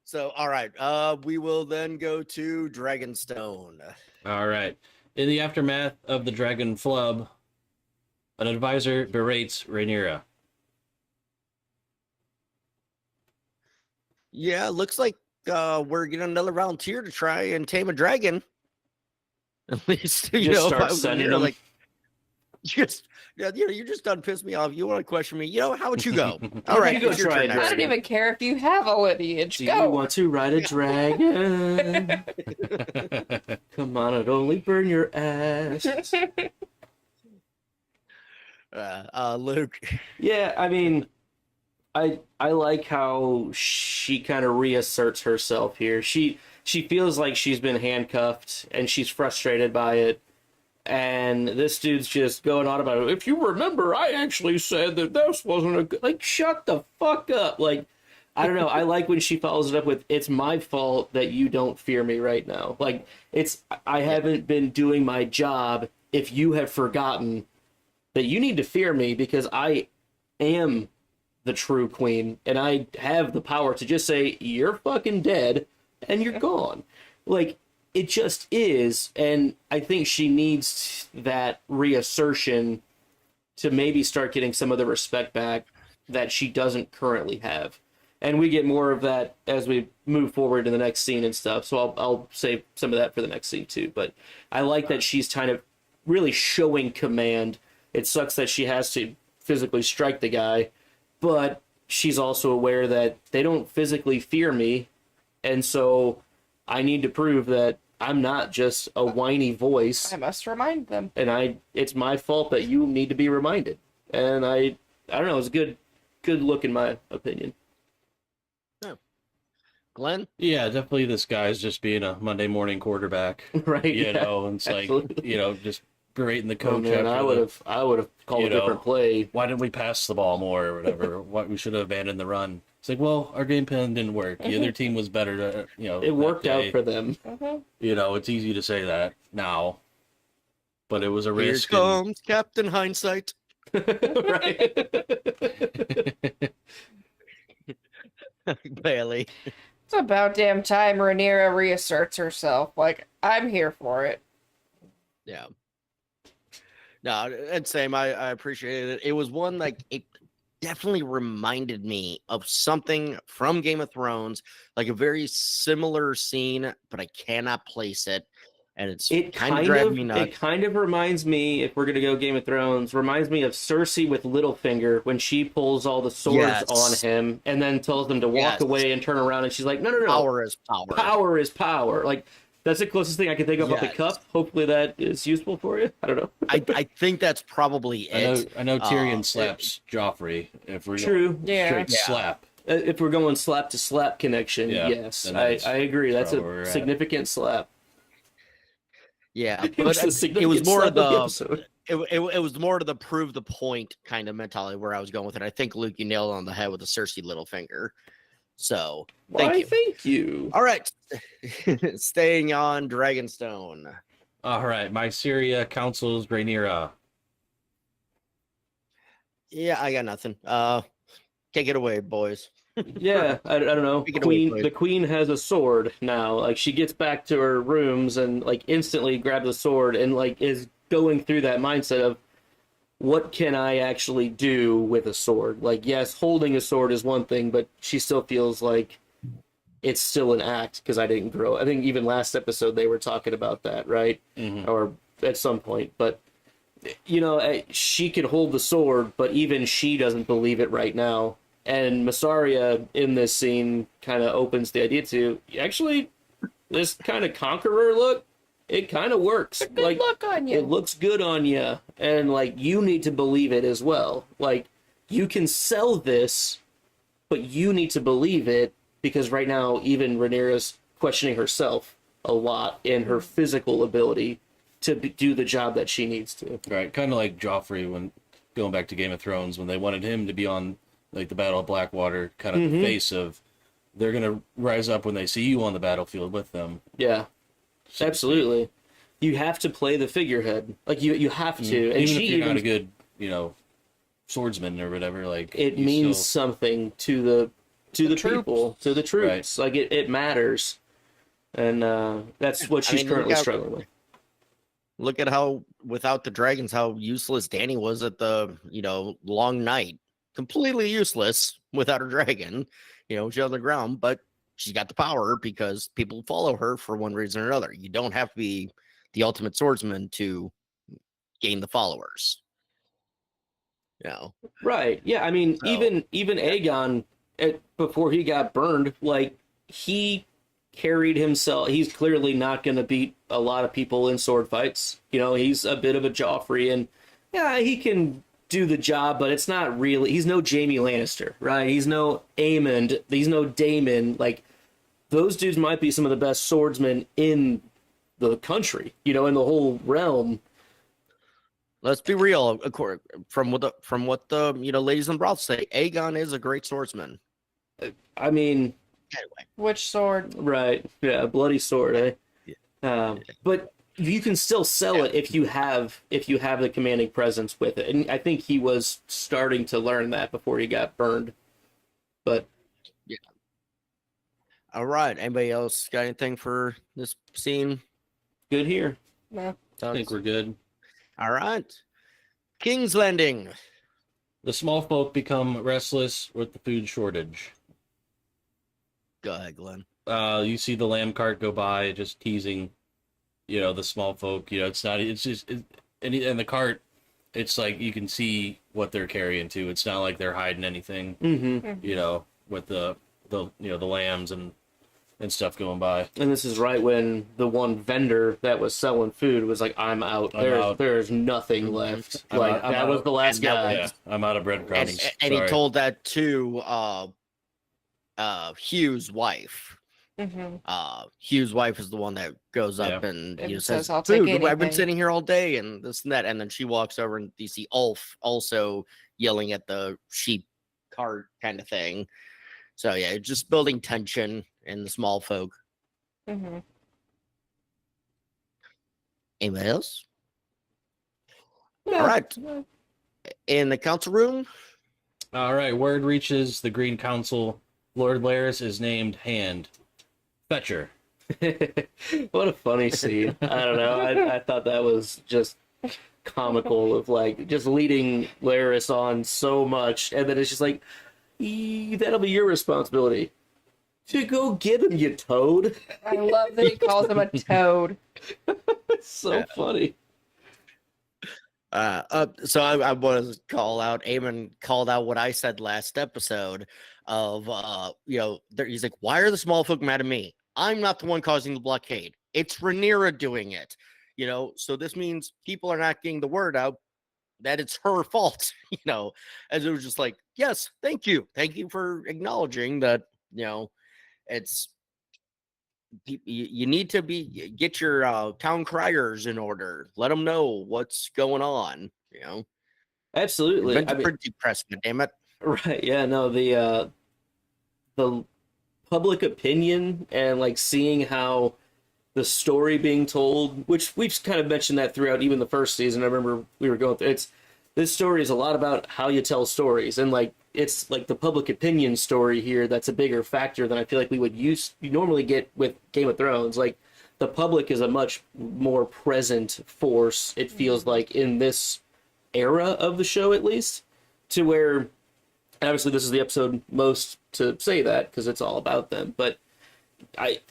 So, all right. We will then go to Dragonstone. All right. In the aftermath of the dragon flub, an advisor berates Rhaenyra. Yeah, looks like we're getting another volunteer to try and tame a dragon. At least, you Just know, if start I was sending here, them. like, just, yeah, you know, you just done pissed me off. You want to question me? You know, how would you go? All right, You go it's your try turn it, next. I don't even care if you have a lineage. Do Go. you want to ride a dragon? Come on, it'd only burn your ass. Luke. Yeah, I mean, I like how she kind of reasserts herself here. She feels like she's been handcuffed and she's frustrated by it. And this dude's just going on about it. If you remember, I actually said that this wasn't a good... Like, shut the fuck up. Like, I don't know. I like when she follows it up with, it's my fault that you don't fear me right now. Like, I haven't been doing my job if you have forgotten that you need to fear me because I am the true queen and I have the power to just say, you're fucking dead and you're gone. Like, it just is, and I think she needs that reassertion to maybe start getting some of the respect back that she doesn't currently have. And we get more of that as we move forward in the next scene and stuff, so I'll save some of that for the next scene too. But I like that she's kind of really showing command. It sucks that she has to physically strike the guy, but she's also aware that they don't physically fear me, and so I need to prove that I'm not just a whiny voice, I must remind them. and it's my fault that you need to be reminded. And I don't know, it's a good look in my opinion. Glenn? Yeah, definitely this guy's just being a Monday morning quarterback. Right? You Yeah, know, and it's absolutely. like, you know, just berating the Oh, coach man, after I would have called you a different know, play. why didn't we pass the ball more or whatever? Why we should have abandoned the run. It's like, well, our game plan didn't work. The other team was better to, you know. It worked that out day. for them. You know, it's easy to say that now, but it was a Here risk. and- comes Captain Hindsight. Right? Bailey. It's about damn time Rhaenyra reasserts herself. Like, I'm here for it. Yeah. No, and same. I appreciated it. It was one like it definitely reminded me of something from Game of Thrones, like a very similar scene, but I cannot place it, and it's It kind of driving me nuts. It kind of reminds me, if we're gonna go Game of Thrones, reminds me of Cersei with Littlefinger when she pulls all the swords Yes. on him and then tells them to walk Yes. away and turn around, and she's like, no, Power is power. power is power. Like, that's the closest thing I can think of off the Yes. cuff. Hopefully that is useful for you. I don't know. I think that's probably it. I know Tyrion Uh, slaps Joffrey. If we're True. Yeah. straight Yeah. slap. If we're going slap to slap connection, Yeah, yes, then I that's agree. That's probably where we're a at. significant slap. Yeah, It but was a it was significant more slap of the episode. it was more to the prove the point kind of mentality where I was going with it. I think Luke, you nailed it on the head with the Cersei Littlefinger. So thank Why, you. thank you. All right, staying on Dragonstone. All right, my Syria counsels Rhaenyra. Yeah, I got nothing. Take it away, boys. Yeah, I don't know. Take it away, please. The queen has a sword now. Like, she gets back to her rooms and like instantly grabs the sword and like is going through that mindset of, what can I actually do with a sword? Like, yes, holding a sword is one thing, but she still feels like it's still an act because I didn't grow. I think even last episode they were talking about that, right? Mhm. Or at some point. But, you know, she could hold the sword, but even she doesn't believe it right now. And Massaria in this scene kind of opens the idea to, actually, this kind of conqueror look, it kind of works. It's a good look on you. It looks good on you, and like you need to believe it as well. Like, you can sell this, but you need to believe it because right now even Rhaenyra's questioning herself a lot in her physical ability to do the job that she needs to. Right, kind of like Joffrey when going back to Game of Thrones when they wanted him to be on like the Battle of Blackwater, kind of Mhm. face of they're gonna rise up when they see you on the battlefield with them. Yeah, Absolutely. You have to play the figurehead. Like, you have to. And Even she if you're not a even, good, swordsman or whatever, like it you means still- something to the troops. people, to the troops. Like, it matters. And that's what she's currently struggling with. Look at how, without the dragons, how useless Danny was at the, long night. Completely useless without her dragon. She's on the ground, but she's got the power because people follow her for one reason or another. You don't have to be the ultimate swordsman to gain the followers. Right. Yeah. I mean, So- even Aegon, before he got burned, like, he carried himself. He's clearly not going to beat a lot of people in sword fights. He's a bit of a Joffrey, and yeah, he can do the job, but it's not really. He's no Jaime Lannister, right? He's no Aemond. He's no Daemon. Like, those dudes might be some of the best swordsmen in the country, in the whole realm. Let's be real. From what the ladies and broths say, Aegon is a great swordsman. I mean, Anyway, Which sword? right? Yeah, bloody sword, eh? Yeah. But you can still sell it if you have the commanding presence with it, and I think he was starting to learn that before he got burned. But all right. Anybody else got anything for this scene? good here. No. I think we're good. All right. King's Landing. The small folk become restless with the food shortage. Go ahead, Glenn. You see the lamb cart go by, just teasing, the small folk. It's not. It's just, and the cart. It's like you can see what they're carrying too. It's not like they're hiding anything. Mm-hmm. With the lambs and stuff going by. And this is right when the one vendor that was selling food was like, "I'm out. There's nothing left." I'm Like, out. that was the last guy. Yeah, I'm out of breadcrumbs. And he Sorry. told that to Hugh's wife. Hugh's wife is the one that goes up and And says, says, "I'll take "Food, I've been anything." sitting here all day," and this and that, and then she walks over and you see Ulf also yelling at the sheep cart kind of thing. So yeah, just building tension in the small folk. Anybody else? No. All right. In the council room, All right, word reaches the Green Council. Lord Laris is named Hand Fetcher. What a funny scene. I don't know. I thought that was just comical, of like just leading Laris on so much, and then it's just like, that'll be your responsibility to go get him, you toad. I love that he calls him a toad. It's so funny. so I want to call out. Eamon called out what I said last episode of he's like, why are the small folk mad at me? I'm not the one causing the blockade. It's Rhaenyra doing it. So this means people are not getting the word out that it's her fault. As it was just like, yes, thank you for acknowledging that. It's you need to get your town criers in order. Let them know what's going on. Absolutely. It's pretty precedent, damn it. Right. Yeah. No. The public opinion and like seeing how the story being told, which we've kind of mentioned that throughout even the first season. I remember we were going through. This story is a lot about how you tell stories, and like it's like the public opinion story here that's a bigger factor than I feel like you normally get with Game of Thrones. Like, the public is a much more present force, it feels like, in this era of the show, at least, to where obviously this is the episode most to say that because it's all about them, but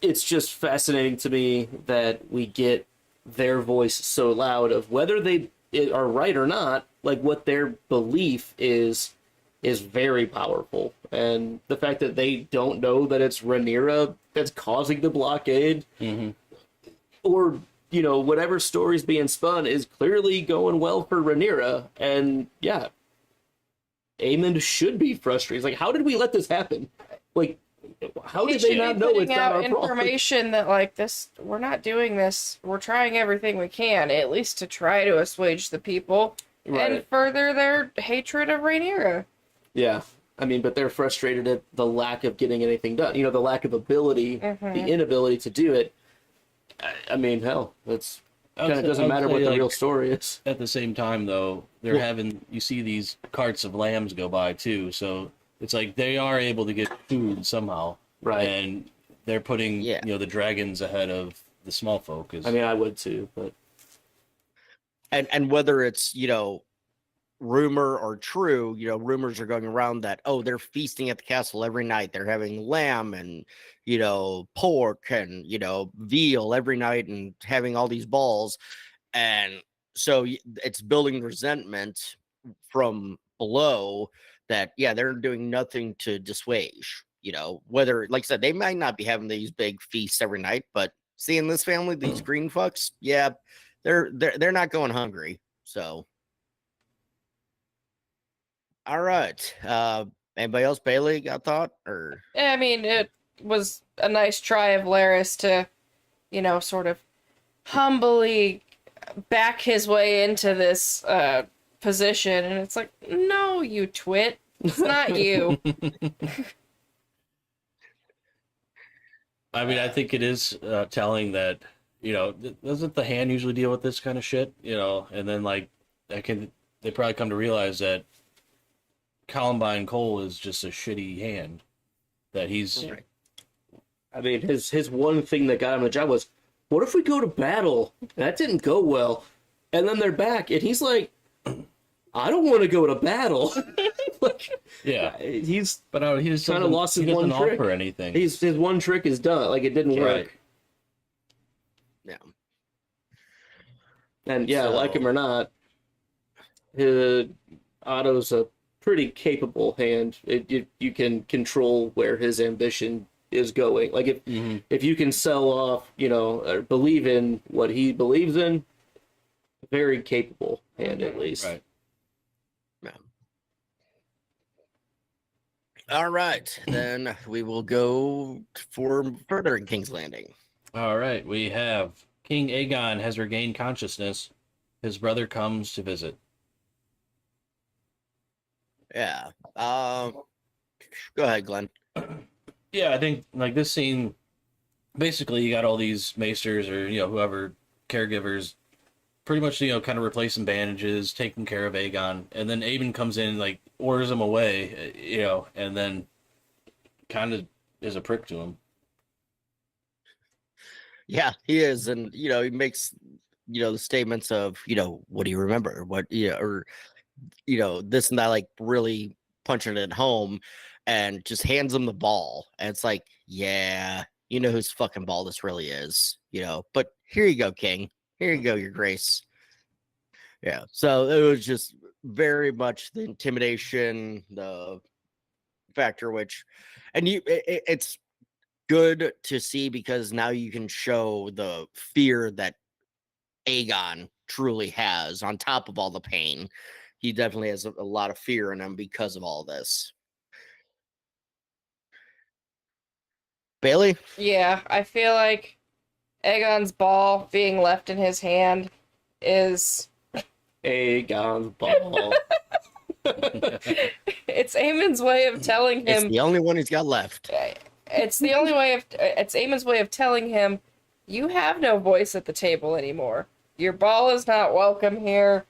it's just fascinating to me that we get their voice so loud of whether they are right or not. Like, what their belief is very powerful, and the fact that they don't know that it's Rhaenyra that's causing the blockade, or whatever story's being spun is clearly going well for Rhaenyra, and yeah, Aemond should be frustrated. He's like, how did we let this happen? Like, how did they not know it's not our problem? Information that like this, we're not doing this. We're trying everything we can, at least to try to assuage the people and further their hatred of Rhaenyra. Yeah. I mean, but they're frustrated at the lack of getting anything done. The lack of ability, the inability to do it. I mean, hell, that's kind of I'd doesn't matter say, what the like, real story is. At the same time, though, they're having, you see these carts of lambs go by too, so it's like they are able to get food somehow, Right. and they're putting the dragons ahead of the small folk. I mean, I would too, but and whether it's rumor or true, rumors are going around that they're feasting at the castle every night, they're having lamb and pork and veal every night and having all these balls, and so it's building resentment from below that they're doing nothing to dissuade, whether, like I said, they might not be having these big feasts every night, but seeing this family, these green fucks, they're not going hungry. So all right. Anybody else? Bailey got a thought? Or I mean, it was a nice try of Laris to, sort of humbly back his way into this position, and it's like, no, you twit, it's not you. I mean, I think it is telling that doesn't the hand usually deal with this kind of shit, and then they probably come to realize that Columbine Cole is just a shitty hand. That he's. Right. I mean, his one thing that got him the job was, what if we go to battle? That didn't go well, and then they're back, and he's like, I don't want to go to battle. He's he just kind of lost his one trick. Offer anything. His one trick is done. Like, it didn't work. Yeah. And like him or not, Otto's a pretty capable hand. You can control where his ambition is going. Like, if you can sell off, or believe in what he believes in, very capable hand at least. Right. Yeah. All right, then we will go for further in King's Landing. All right, we have King Aegon has regained consciousness. His brother comes to visit. Yeah. Go ahead, Glenn. Yeah, I think this scene, basically you got all these maesters or whoever caregivers, pretty much kind of replacing bandages, taking care of Aegon, and then Aemon comes in and orders him away, and then kind of is a prick to him. Yeah, he is, and he makes the statements of what do you remember, what or this and that, really punching it home, and just hands him the ball, and it's like, whose fucking ball this really is, but here you go, King, here you go, your grace. Yeah, so it was just very much the intimidation, the factor, it's good to see because now you can show the fear that Aegon truly has on top of all the pain. He definitely has a lot of fear in him because of all this. Bailey? Yeah, I feel like Aegon's ball being left in his hand is Aegon's ball. it's Aemon's way of telling him. It's the only one he's got left. It's the only way of. It's Aemon's way of telling him, you have no voice at the table anymore. Your ball is not welcome here.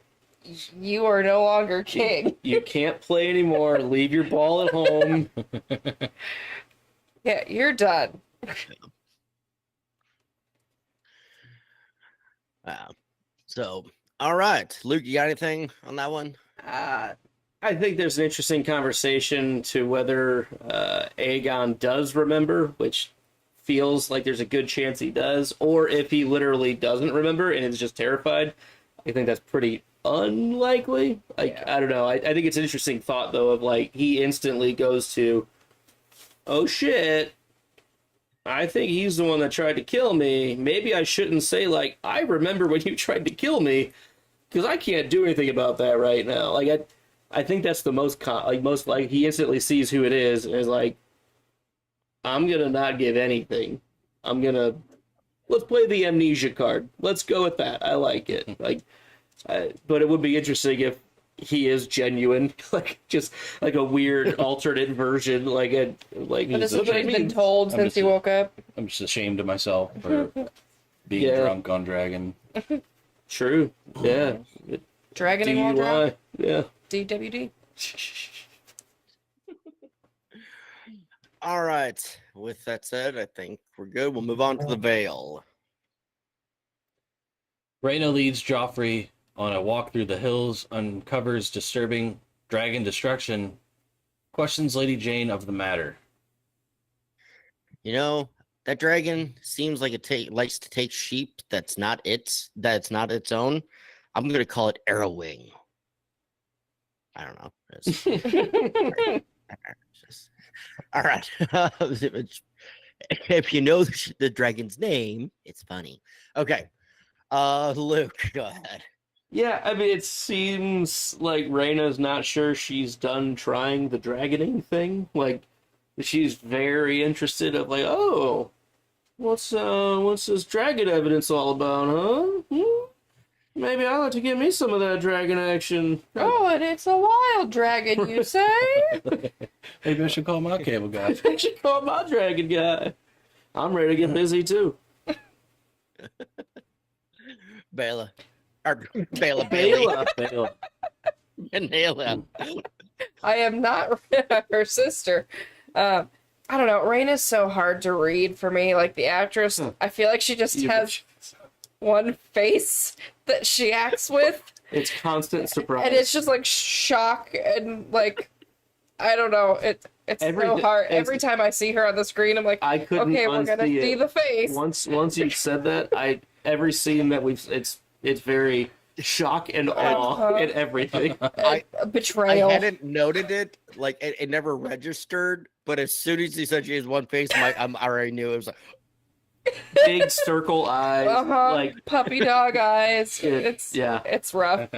You are no longer king. You can't play anymore. Leave your ball at home. Yeah, you're done. So, all right. Luke, you got anything on that one? I think there's an interesting conversation to whether Aegon does remember, which feels like there's a good chance he does, or if he literally doesn't remember and is just terrified. I think that's pretty unlikely. I don't know. I think it's an interesting thought, though, of he instantly goes to, oh shit, I think he's the one that tried to kill me. Maybe I shouldn't say, I remember when you tried to kill me, because I can't do anything about that right now. I think that's the most he instantly sees who it is and is like, I'm gonna not give anything. Let's play the amnesia card. Let's go with that. I like it. But it would be interesting if he is genuine, just a weird alternate version, But this is what he's been told since he woke up. I'm just ashamed of myself for being Yeah. drunk on Dragon. True. Yeah. Dragoning while drunk. DUI. Yeah. DWD. All right. With that said, I think we're good. We'll move on to the Vale. Rhaena leads Joffrey on a walk through the hills, uncovers disturbing dragon destruction, questions Lady Jane of the matter. You know, that dragon seems like it likes to take sheep that's not its own. I'm gonna call it Arrowwing. I don't know. All right. If you know the dragon's name, it's funny. Okay. Luke, go ahead. Yeah, I mean, it seems like Rhaena's not sure she's done trying the dragoning thing. Like, she's very interested of like, oh, what's this dragon evidence all about, huh? Maybe I'll have to get me some of that dragon action. Oh, and it's a wild dragon, you say? Maybe I should call my cable guy. I should call my dragon guy. I'm ready to get busy too. Bela. Or Bela. Bela. Nayla. I am not her sister. I don't know. Rhaena's so hard to read for me. Like the actress, I feel like she just has one face that she acts with. It's constant surprise. And it's just like shock and like, I don't know. It's so hard. Every time I see her on the screen, I'm like, I couldn't okay, we're gonna see the face. Once you said that, every scene that it's very shock and awe and everything. Betrayal. I hadn't noted it. Like it never registered. But as soon as he said she has one face, I already knew it was like big circle eyes, like puppy dog eyes. It's rough.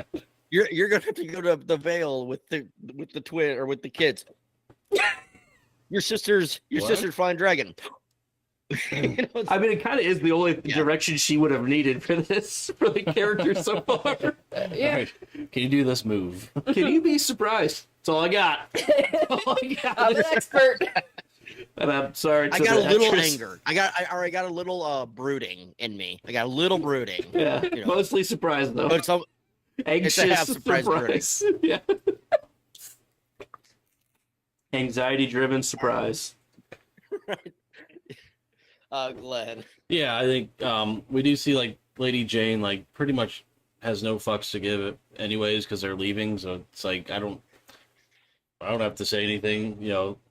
You're gonna have to go to the Vale with the twin or with the kids. Your sister's flying dragon. I mean, it kind of is the only direction she would have needed for this for the character so far. Yeah. Right. Can you do this move? Can you be surprised? That's all I got. I'm an expert. And I'm sorry. I got a little anger. I got a little brooding in me. I got a little brooding. Yeah, mostly surprised though. But Anxious it's a half surprise. Yeah. Anxiety-driven surprise. Right. Glenn. Yeah, I think we do see like Lady Jane like pretty much has no fucks to give it anyways because they're leaving. So it's like I don't have to say anything,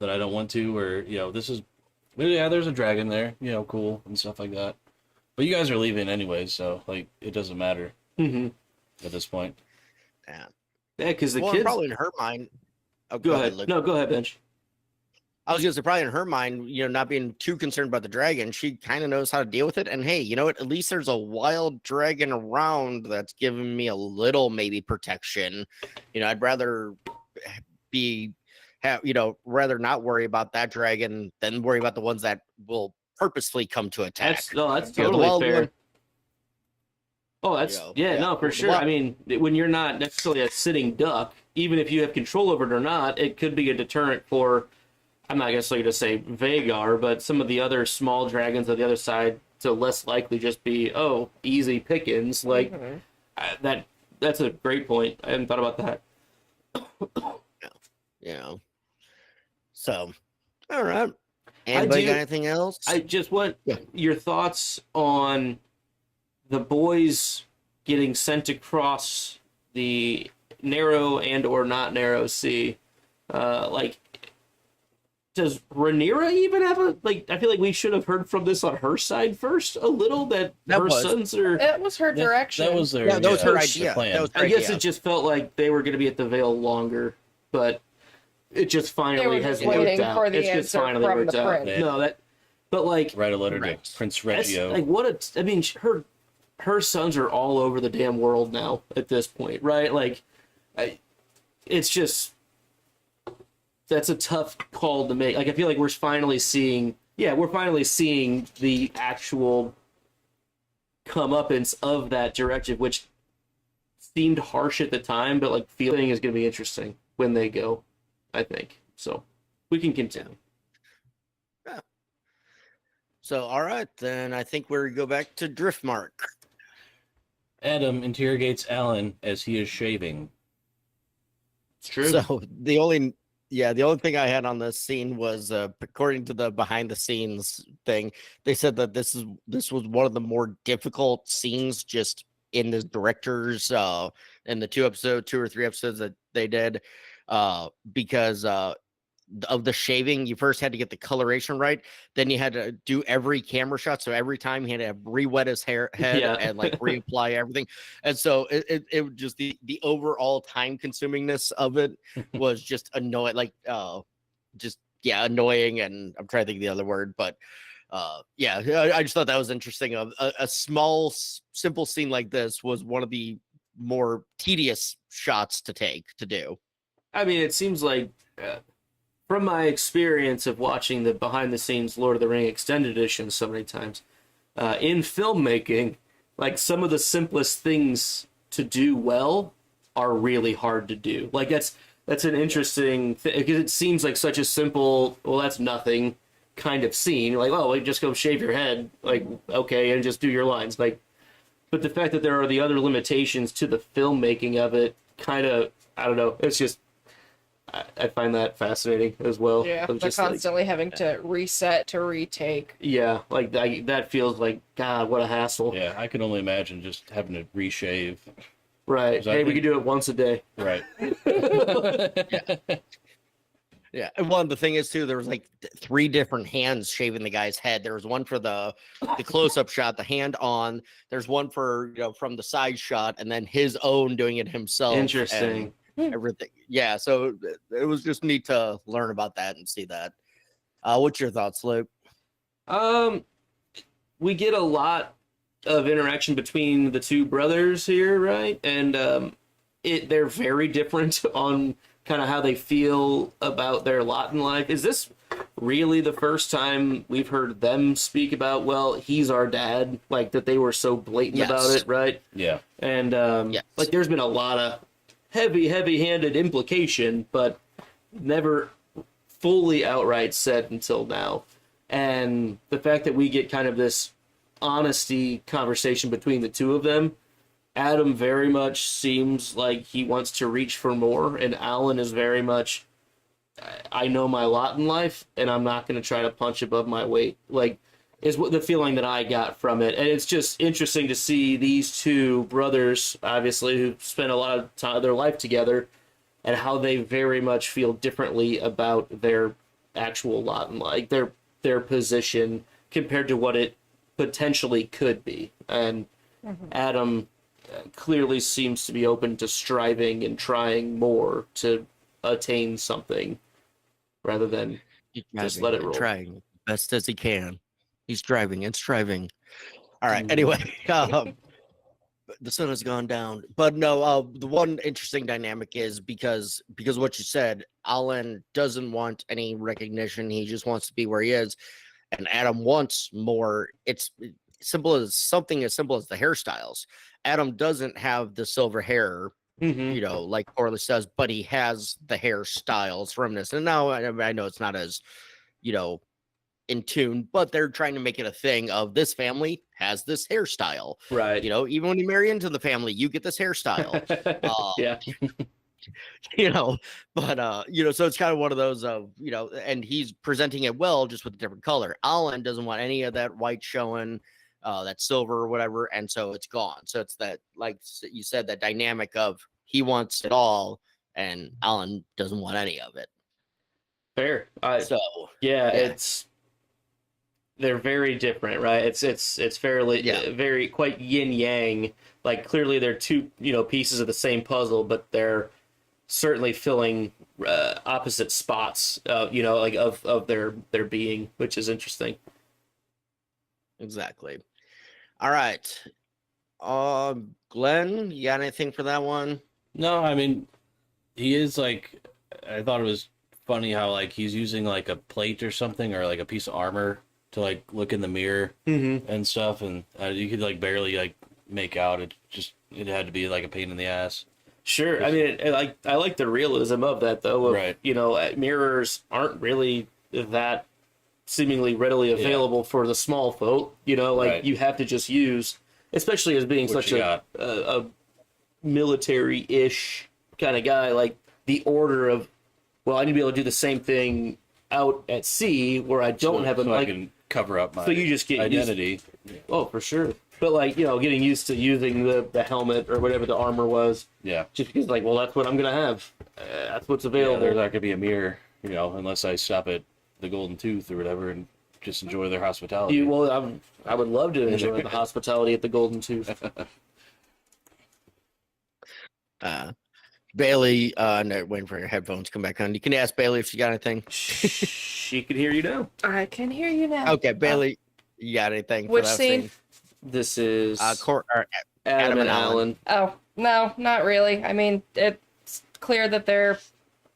that I don't want to, or this is there's a dragon there, cool and stuff like that. But you guys are leaving anyways, so like it doesn't matter at this point. Yeah, because the kids probably in her mind. Oh, go ahead. Luke. No, go ahead, Bench. I was gonna say probably in her mind, not being too concerned about the dragon, she kind of knows how to deal with it. And hey, you know what? At least there's a wild dragon around that's giving me a little maybe protection. I'd rather rather not worry about that dragon than worry about the ones that will purposefully come to attack. That's totally fair. For sure. Well, I mean, when you're not necessarily a sitting duck, even if you have control over it or not, it could be a deterrent for, I'm not necessarily going to say Vagar, but some of the other small dragons on the other side to less likely just be, easy pickings. Like, that's a great point. I hadn't thought about that. So, all right. Anybody got anything else? I just want your thoughts on the boys getting sent across the narrow and or not narrow sea. Does Rhaenyra even have I feel like we should have heard from this on her side first a little, that her sons are... That was her direction. That was their... that was her idea. Plan. I guess it just felt like they were going to be at the Vale longer, but it just finally has worked out. For the it's just finally from worked out. Yeah. No, but like... Write a letter to Prince Reggio. Her sons are all over the damn world now at this point, right? Like, it's just... That's a tough call to make. Like, I feel like we're finally seeing the actual comeuppance of that directive, which seemed harsh at the time, but like feeling is going to be interesting when they go, I think. So we can continue. Yeah. So, all right, then I think we go back to Driftmark. Adam interrogates Alan as he is shaving. It's true. So the only thing I had on this scene was according to the behind the scenes thing, they said that this was one of the more difficult scenes just in the director's in the 2 or 3 episodes that they did because of the shaving. You first had to get the coloration right, then you had to do every camera shot, so every time he had to re-wet his head Yeah. and like reapply everything, and so it was just the overall time consumingness of it was just annoying, like annoying, and I'm trying to think of the other word, but I just thought that was interesting. Of a small simple scene like this was one of the more tedious shots to do. I mean, it seems like, from my experience of watching the behind-the-scenes Lord of the Ring extended edition so many times, in filmmaking, like some of the simplest things to do well are really hard to do. Like that's an interesting thing, because it seems like such a simple, well, that's nothing kind of scene. You're like, oh, well, just go shave your head, like, okay, and just do your lines, like. But the fact that there are the other limitations to the filmmaking of it, kind of, I don't know. It's just, I find that fascinating as well. Yeah, I'm they're just like, constantly having to reset to retake. yeah, like that feels like, God, what a hassle. Yeah, I can only imagine just having to reshave. Right. 'Cause I Hey, we think- could do it once a day. Right. Yeah, and one the thing is too, there was like 3 different hands shaving the guy's head. There was one for the close up shot, the hand on. There's one for from the side shot, and then his own doing it himself. Interesting. And everything. Yeah, so it was just neat to learn about that and see that. What's your thoughts, Luke? We get a lot of interaction between the 2 brothers here, right? And they're very different on kind of how they feel about their lot in life. Is this really the first time we've heard them speak about, well, he's our dad, like that they were so blatant about it, right? Yeah. And Yes. like there's been a lot of heavy-handed implication, but never fully outright said until now. And the fact that we get kind of this honesty conversation between the 2 of them, Adam very much seems like he wants to reach for more, and Alan is very much, I know my lot in life, and I'm not going to try to punch above my weight. Like, is what the feeling that I got from it. And it's just interesting to see these 2 brothers, obviously, who spent a lot of time, their life together, and how they very much feel differently about their actual lot in life, their position compared to what it potentially could be. And Adam clearly seems to be open to striving and trying more to attain something rather than just let it roll. Trying best as he can. He's driving and striving. All right. Anyway, the sun has gone down, but no. The one interesting dynamic is because what you said, Alan doesn't want any recognition. He just wants to be where he is, and Adam wants more. It's something as simple as the hairstyles. Adam doesn't have the silver hair, like Corliss does, but he has the hairstyles from this. And now I know it's not as, in tune, but they're trying to make it a thing of this family has this hairstyle. Right. Even when you marry into the family, you get this hairstyle. Yeah. So it's kind of one of those of, and he's presenting it well, just with a different color. Alan doesn't want any of that white showing, that silver or whatever, and so it's gone. So it's that, like you said, that dynamic of he wants it all and Alan doesn't want any of it. Fair. They're very different, right? It's fairly very quite yin yang. Like clearly they're 2 pieces of the same puzzle, but they're certainly filling opposite spots, like of their being, which is interesting. Exactly. All right. Glenn, you got anything for that one? No, I mean, he is like, I thought it was funny how like he's using like a plate or something or like a piece of armor to like look in the mirror and stuff, and you could like barely like make out. It had to be like a pain in the ass. Sure. I mean, I like the realism of that though. Right. Mirrors aren't really that seemingly readily available for the small folk. You know, like Right. you have to just use, especially as being What such you a military-ish kind of guy, like the order of, well, I need to be able to do the same thing out at sea where I don't have a so I like. can cover up my So you just get identity. Oh, for sure. But like, you know, getting used to using the helmet or whatever the armor was, Yeah. just because like, well, that's what I'm gonna have. That's what's Yeah, available. there's not gonna be a mirror, you know, unless I stop at the Golden Tooth or whatever and just enjoy their hospitality. I would love to enjoy the hospitality at the Golden Tooth. Bailey, no, waiting for your headphones to come back on. You can ask Bailey if she got anything. She could hear you now. I can hear you now. Okay, Bailey, you got anything? Which for that scene? This is Adam Adam and and Alan. Oh, no, not really. I mean, it's clear that they're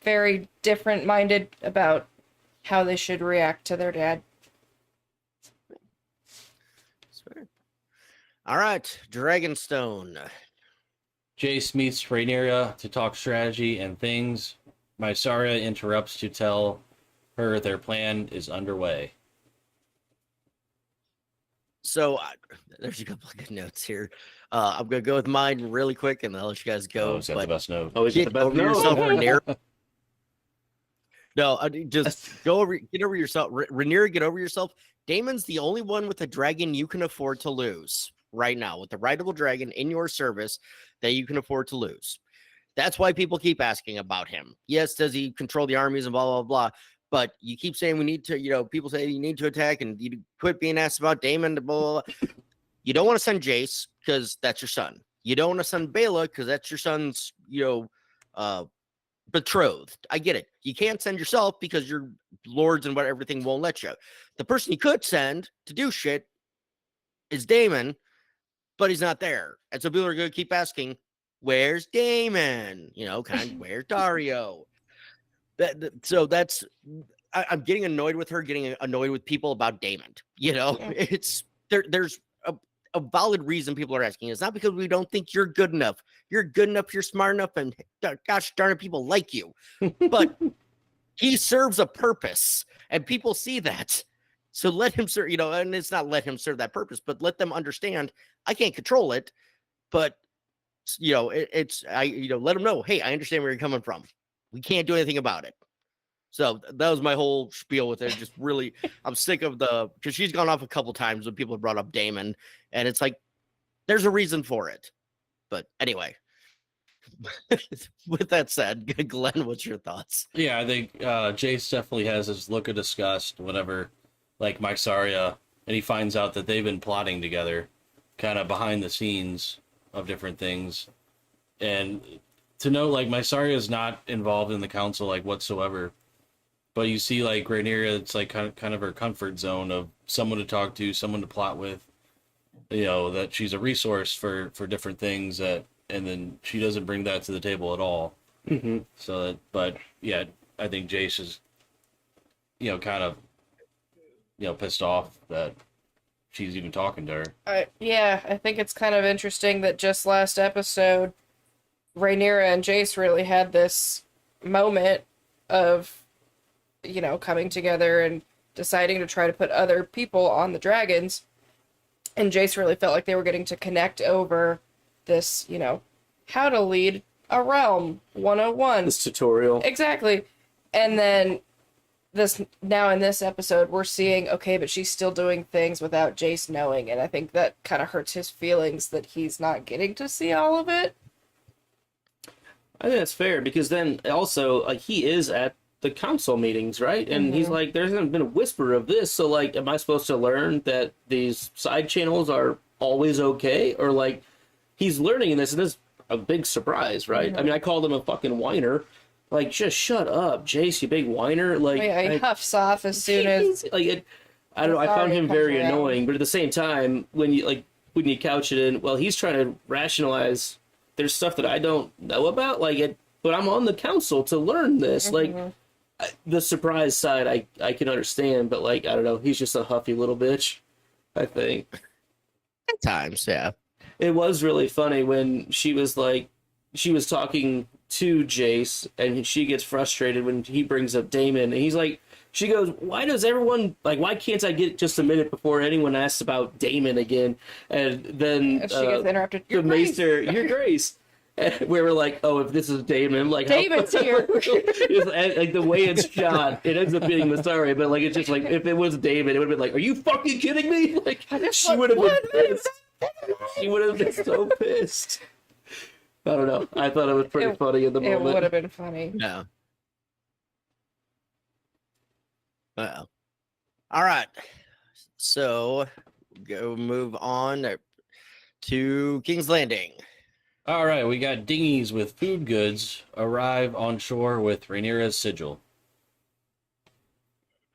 very different minded about how they should react to their dad. All right, Dragonstone. Jace meets Rhaenyra to talk strategy and things. Mysaria interrupts to tell her their plan is underway. So there's a couple of good notes here. I'm gonna go with mine really quick, and I'll let you guys go. Oh, is that the best note? Oh, he's got Get the best over yourself, note. Rhaenyra. No, just get over yourself, Rhaenyra. Get over yourself. Daemon's the only one with a dragon you can afford to lose right now, with the rideable dragon in your service that you can afford to lose. That's why people keep asking about him. Yes, does he control the armies and blah blah blah? But you keep saying we need to, you know, people say you need to attack and you quit being asked about Daemon. Blah, blah, blah. You don't want to send Jace because that's your son. You don't want to send Bela because that's your son's, you know, betrothed. I get it. You can't send yourself because your lords and what everything won't let you. The person you could send to do shit is Daemon, but he's not there. And so people are going to keep asking, where's Daemon? You know, kind of, where's Dario? So that's, I'm getting annoyed with her, getting annoyed with people about Daemon. You know, it's there's a valid reason people are asking. It's not because we don't think you're good enough. You're good enough, you're smart enough, and gosh darn it, people like you. But he serves a purpose, and people see that. So let him serve, you know, and it's not let him serve that purpose, but let them understand I can't control it, but you know, let them know, hey, I understand where you're coming from. We can't do anything about it. So that was my whole spiel with it. Just really, I'm sick of because she's gone off a couple times when people have brought up Daemon, and it's like, there's a reason for it. But anyway, with that said, Glenn, what's your thoughts? Yeah, I think Jace definitely has his look of disgust whenever, like, Mysaria, and he finds out that they've been plotting together, kind of behind the scenes of different things. And to know, like, Mysaria is not involved in the council, like, whatsoever. But you see, like, Rhaenyra, it's like kind of her comfort zone of someone to talk to, someone to plot with. You know, that she's a resource for different things that, and then she doesn't bring that to the table at all. Mm-hmm. So that, but yeah, I think Jace is, you know, kind of, you know, pissed off that she's even talking to her. Yeah, I think it's kind of interesting that just last episode, Rhaenyra and Jace really had this moment of, you know, coming together and deciding to try to put other people on the dragons. And Jace really felt like they were getting to connect over this, you know, how to lead a realm 101. This tutorial. Exactly. And then now in this episode, we're seeing, okay, but she's still doing things without Jace knowing. And I think that kind of hurts his feelings that he's not getting to see all of it. I think that's fair because then also he is at the council meetings, right? And he's like, there hasn't been a whisper of this. So like, am I supposed to learn that these side channels are always okay? Or like, he's learning this, and this is a big surprise, right? I mean, I called him a fucking whiner. Like, just shut up, Jace, you big whiner. Like, Yeah, he huffs off as soon as... like, I don't know. I found him very annoying, but at the same time, when you couch it in, well, he's trying to rationalize. There's stuff that I don't know about, but I'm on the council to learn this. Like, the surprise side, I can understand, but like, I don't know. He's just a huffy little bitch, I think. At times, yeah. It was really funny when she was talking to Jace, and she gets frustrated when he brings up Daemon, and he's like, She goes, why does everyone, like, why can't I get just a minute before anyone asks about Damon again? And then And she gets interrupted. the Your Grace. Maester, your Grace. And we were like, oh, if this is Damon, like, Damon's here. And, like, the way it's shot, it ends up being Masari, but, like, it's just like, if it was Damon, it would have been like, are you fucking kidding me? Like, she would have been pissed. She would have been so pissed. I don't know. I thought it was pretty funny in the It moment. would have been funny. Yeah. All right. So go move on to King's Landing. All right, we got dinghies with food goods arrive on shore with Rhaenyra's sigil.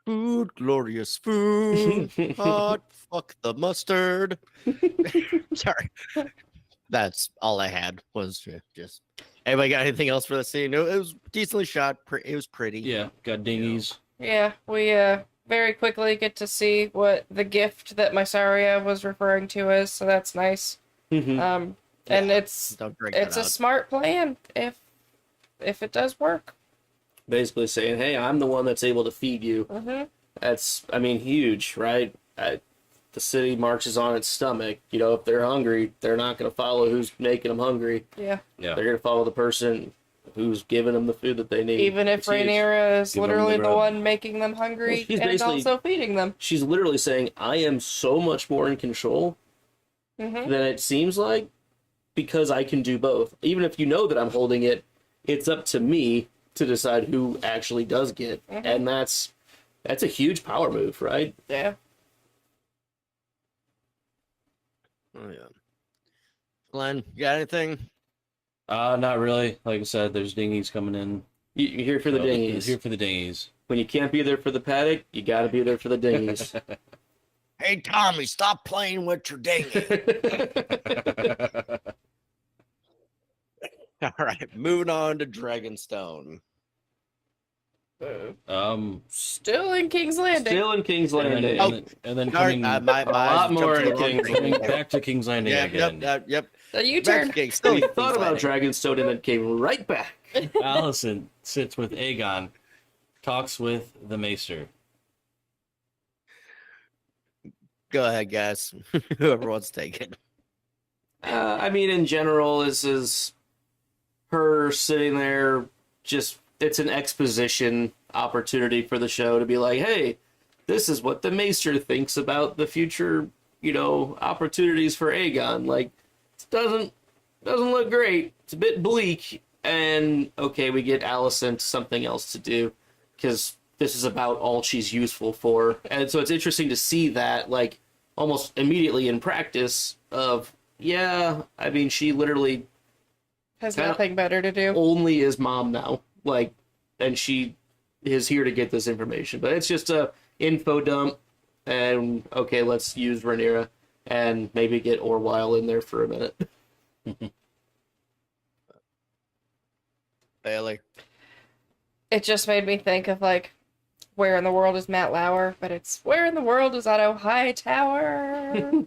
Food, glorious food. Hot, fuck the mustard. Sorry. That's all I had was just. Anybody got anything else for the scene? It was decently shot. It was pretty. Yeah, got dinghies. Yeah, we very quickly get to see what the gift that Mysaria was referring to is, so that's nice. Mhm. And Yeah, it's don't drink a that out. smart plan if it does work. Basically saying, hey, I'm the one that's able to feed you. Mm-hmm. That's, I mean, huge, right? The city marches on its stomach. You know, if they're hungry, they're not going to follow who's making them hungry. Yeah. Yeah. They're going to follow the person who's giving them the food that they need. Even if It's huge. Rhaenyra is Give 'em the literally the grub. one making them hungry Well, she's and basically- also feeding them. She's literally saying, I am so much more in control Mm-hmm. than it seems like because I can do both. Even if you know that I'm holding it, it's up to me to decide who actually does get. Mhm. And that's a huge power move, right? Yeah. Oh, yeah. Glenn, you got anything? Not really. Like I said, there's dinghies coming in. You're here for the So, dinghies. Here for the dinghies. When you can't be there for the paddock, you got to be there for the dinghies. Hey, Tommy, stop playing with your dinghy. All right, moving on to Dragonstone. Still in King's Landing. Still in King's and Landing. then, and then Sorry, coming, my a lot eyes more jumped in to the King's wrong coming thing. back to King's Landing Yep, again. yep. So you Back turn. to King. Still We in thought King's about Landing. Dragonstone and then came right back. Allison sits with Aegon, talks with the Maester. Go ahead, guys. Whoever wants to take it. I mean, in general, this is her sitting there. Just it's an exposition opportunity for the show to be like, hey, this is what the Maester thinks about the future, opportunities for Aegon. Like, it doesn't look great. It's a bit bleak. And okay, we get Alicent something else to do because this is about all she's useful for. And so it's interesting to see that, like, almost immediately in practice of, yeah, I mean, she literally Has kinda- nothing better to do. only is mom now. Like, and she is here to get this information. But it's just a info dump. And okay, let's use Rhaenyra and maybe get Orwyle in there for a minute. Bailey. It just made me think of like, where in the world is Matt Lauer? But it's where in the world is Otto Hightower?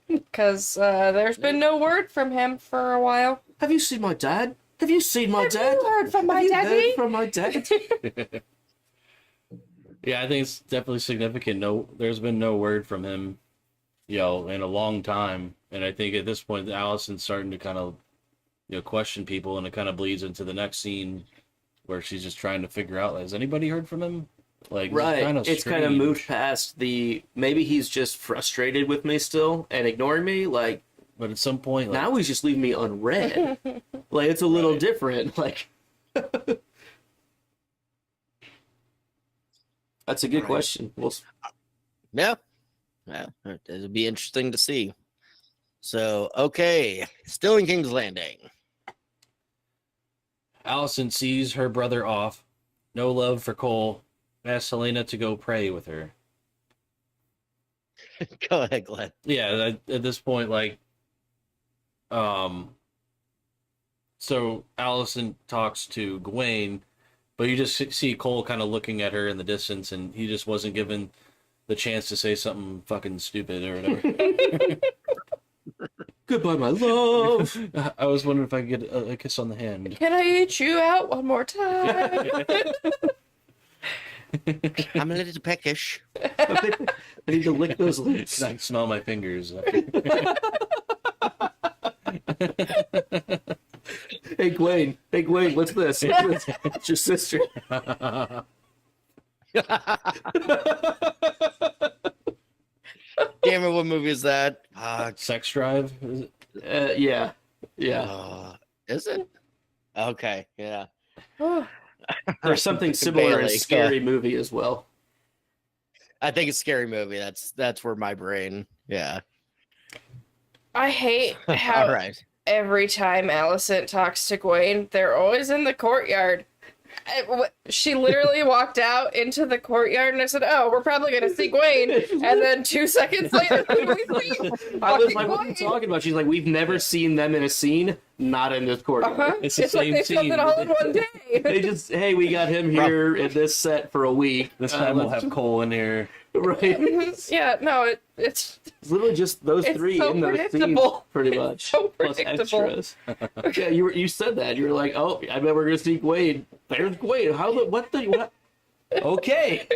Because there's been no word from him for a while. Have you seen my dad? Have you seen my dad? You heard from my Have you daddy? heard from my dad? Yeah, I think it's definitely significant. No, there's been no word from him, in a long time. And I think at this point, Allison's starting to kind of, question people, and it kind of bleeds into the next scene where she's just trying to figure out, has anybody heard from him? Like, Right. It's kind of strange. moved past maybe he's just frustrated with me still and ignoring me. Like, But at some point, like, now he's just leaving me unread. Like, it's a little different. Like, that's a good Right. question. Yeah. It'll be interesting to see. So, okay. Still in King's Landing. Allison sees her brother off. No love for Cole. Asks Helena to go pray with her. Go ahead, Glenn. Yeah, at this point, like, so Allison talks to Gawain, but you just see Cole kind of looking at her in the distance, and he just wasn't given the chance to say something fucking stupid or whatever. Goodbye, my love. I was wondering if I could get a kiss on the hand. Can I eat you out one more time? I'm a little peckish. I need to lick those lips. I can smell my fingers. Hey, Gwen, what's this? It's your sister. Damn it, what movie is that? Sex Drive? Is it? Yeah. Is it? Okay, yeah. There's something similar in Bailey, Scary Movie as well. I think it's Scary Movie. That's where my brain. Yeah. I hate how All right. every time Alicent talks to Gwen, they're always in the courtyard. She literally walked out into the courtyard and I said, "Oh, we're probably going to see Gwen." And then 2 seconds later, we see I was fucking like, what are you Gwen. talking about? She's like, we've never seen them in a scene, not in this courtyard. Uh-huh. It's the It's like same they filmed scene. it all in one day. They just, hey, we got him here in this set for a week. This time we'll have Cole in here. Right. Yeah, no, it's It's literally just those It's three so in those scenes, predictable. pretty much. so Plus predictable. extras. Yeah, you said that. You were like, oh, I bet we're gonna see Quaid. There's Quaid. What? Okay.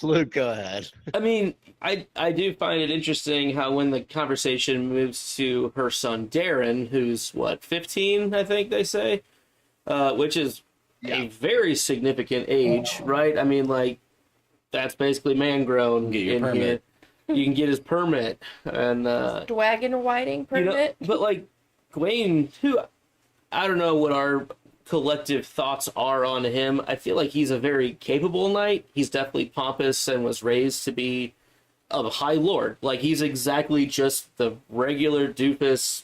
Luke, go ahead. I mean, I do find it interesting how when the conversation moves to her son Darren, who's what, 15, I think they say, which is a very significant age, right? I mean, like, that's basically man grown. Get your permit. You can get his permit, and wagon whiting permit. but like Gwen, who I don't know what our collective thoughts are on him. I feel like he's a very capable knight. He's definitely pompous and was raised to be a high lord. Like, he's exactly just the regular doofus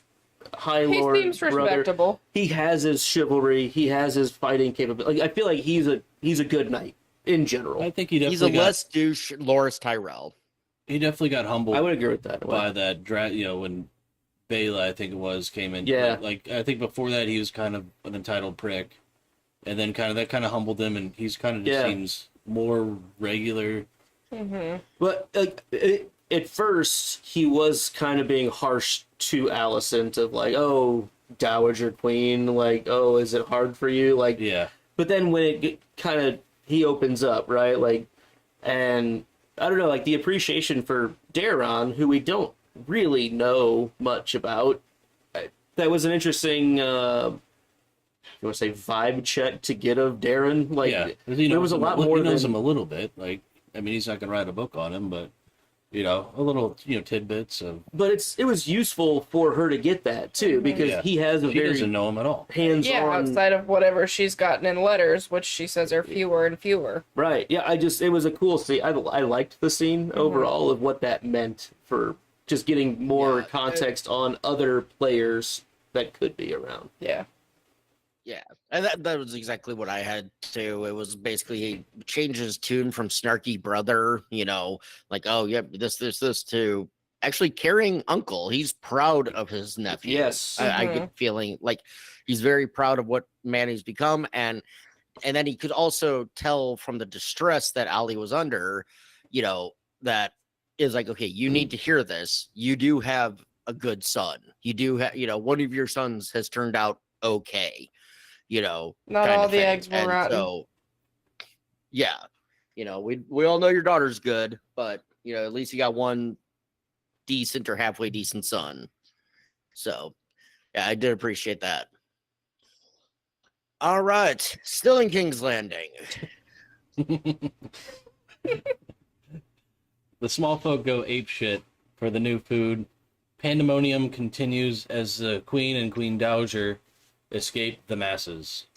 high He lord seems brother. respectable. He has his chivalry. He has his fighting capability. Like, I feel like he's a good knight in general. I think he He's a definitely less douche Loris Tyrell. he definitely got humbled I would agree with that. by that when Bela, I think it was, came in. Yeah. Like I think before that he was kind of an entitled prick. And then that kind of humbled him, and he's kind of just seems more regular. Mm-hmm. But like at first, he was kind of being harsh to Alicent of like, "Oh, Dowager Queen, like, oh, is it hard for you?" Like, Yeah. But then when it kind of he opens up, right? Like, and I don't know, like the appreciation for Daron, who we don't really know much about. That was an interesting. You want to say vibe check to get of Darren? Like, yeah. there was a lot more. He knows him a little bit. Like, I mean, he's not going to write a book on him, but a little, tidbits of. But it was useful for her to get that too, because he has a She very doesn't know him at all. hands-on. Yeah, outside of whatever she's gotten in letters, which she says are fewer and fewer. Right. Yeah. It was a cool scene. I liked the scene overall of what that meant for just getting more context on other players that could be around. Yeah. Yeah, and that was exactly what I had too. It was basically he changed his tune from snarky brother, like, oh yeah, this to actually caring uncle. He's proud of his nephew. Yes. I get feeling like he's very proud of what man he's become, and then he could also tell from the distress that Ali was under, that is like, okay, you need to hear this. You do have a good son. You do have, one of your sons has turned out okay. Not all the eggs were rotten. So, yeah, we all know your daughter's good, but at least you got one decent or halfway decent son. So, yeah, I did appreciate that. All right, still in King's Landing. The Smallfolk go apeshit for the new food. Pandemonium continues as the Queen and Queen Dowager escape the masses.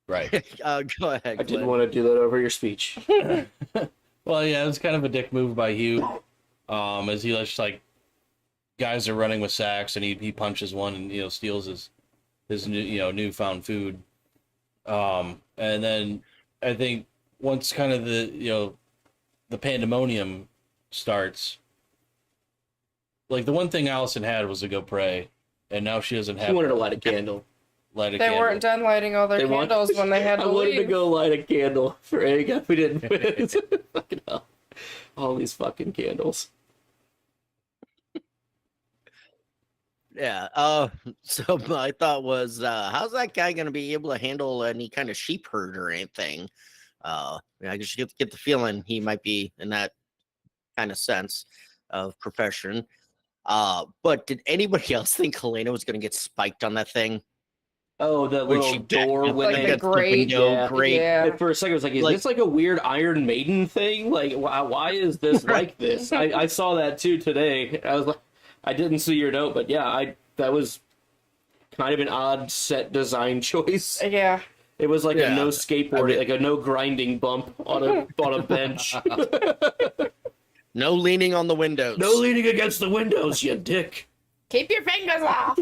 Right. Go ahead. I didn't want to do that over your speech. Well, yeah, it was kind of a dick move by Hugh. As he just like guys are running with sacks and he punches one and steals his new newfound food. And then I think once kind of the pandemonium starts, like the one thing Alicent had was to go pray. And now she doesn't have. She wanted to light a candle. They weren't done lighting all their candles when they had to I wanted to leave. go light a candle for Aga. We didn't win. Fucking hell. All these fucking candles. Yeah. So my thought was, how's that guy going to be able to handle any kind of sheep herd or anything? I just get the feeling he might be in that kind of sense of profession. But did anybody else think Helena was going to get spiked on that thing? Oh, the When little she door backed up when Like they the against grate? window, Yeah. great. Yeah. And for a second, I was like, is Like- this like a weird Iron Maiden thing? Like, why is this like this? I saw that too today. I was like, I didn't see your note, but yeah, that was kind of an odd set design choice. Yeah. It was like Yeah. a no skateboarding, mean- like a no grinding bump on a bench. No leaning on the windows. No leaning against the windows, you dick. Keep your fingers off.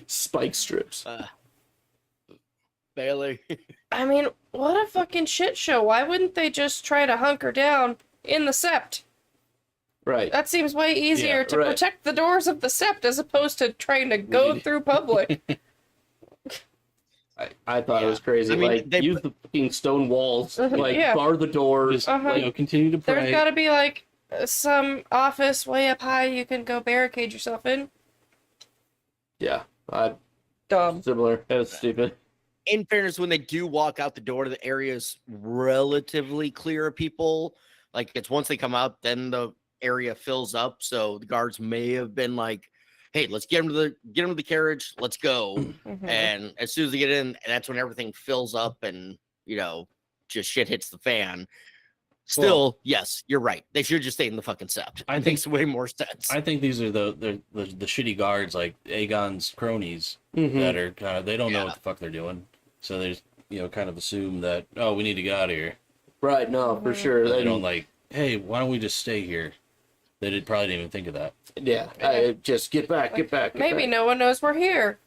Spike strips. Bailey. I mean, what a fucking shit show. Why wouldn't they just try to hunker down in the sept? Right. That seems way easier Yeah, to right. protect the doors of the sept as opposed to trying to go through public. I thought it Yeah. was crazy. I mean, like, they use the fucking stone walls. Like, Yeah. bar the doors. Just Uh-huh. continue to There's pray. gotta be like some office way up high you can go barricade yourself in. Yeah. Dumb. Similar. That was stupid. In fairness, when they do walk out the door, the area is relatively clear of people. Like it's once they come out, then the area fills up. So the guards may have been like, "Hey, let's get them to the carriage. Let's go." Mhm. And as soon as they get in, that's when everything fills up and just shit hits the fan. Still, yes, you're right. They should just stay in the fucking sept. I It think- makes way more sense. I think these are the shitty guards, like Aegon's cronies, Mhm. that are kind of, they don't know Yeah. what the fuck they're doing, so they just kind of assume that, oh, we need to get out of here. Right, no, for sure. They And- don't like, hey, why don't we just stay here? They probably didn't even think of that. Yeah, just get back. Maybe back. no one knows we're here.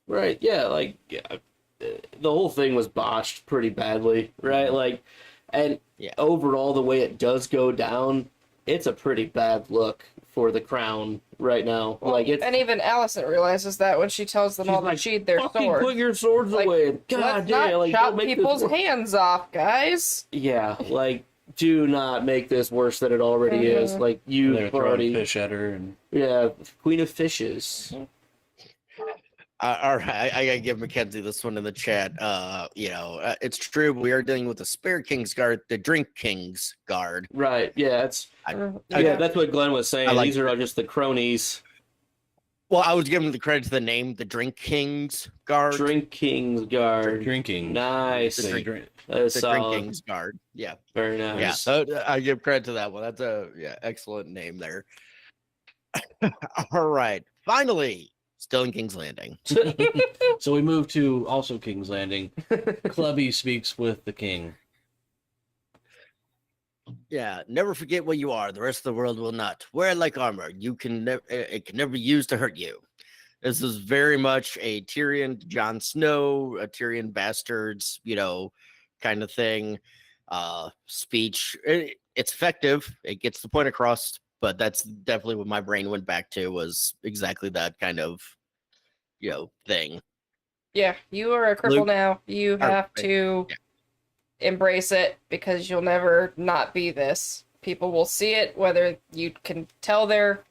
Right, yeah, like, the whole thing was botched pretty badly, right? Like, and Yeah. overall, the way it does go down, it's a pretty bad look for the crown right now. Like, it's And even Allison realizes that when she tells them She's all to like, sheathe their fucking swords. put your swords Like, away. God Let's damn, not like, chop don't make people's this worse. hands off, guys. Yeah, like, do not make this worse than it already is. Like, They're you've throwing already, fish at her, and yeah, Queen of Fishes. All right, I gotta give Mackenzie this one in the chat. It's true. We are dealing with the Spare King's Guard, the Drink King's Guard. Right, yeah, it's Mhm. yeah, that's what Glenn was saying. I like These are all just the cronies. Well, I was giving the credit to the name, the Drink King's Guard. Drink King's Guard. drinking. Nice. The They drink- drink. That's the Drink solid. King's Guard. Yeah, Very nice. yeah. So I give credit to that one. That's a excellent name there. All right, finally, still in King's Landing. So we move to also King's Landing. Clubby speaks with the king. Yeah, never forget what you are. The rest of the world will not. Wear it like armor. It can never be used to hurt you. This is very much a Tyrion, Jon Snow, a Tyrion bastards, kind of thing. Speech. It's effective. It gets the point across. But that's definitely what my brain went back to, was exactly that kind of, thing. Yeah, you are a cripple Luke- now. You have right, to embrace it because you'll never not be this. People will see it, whether you can tell they're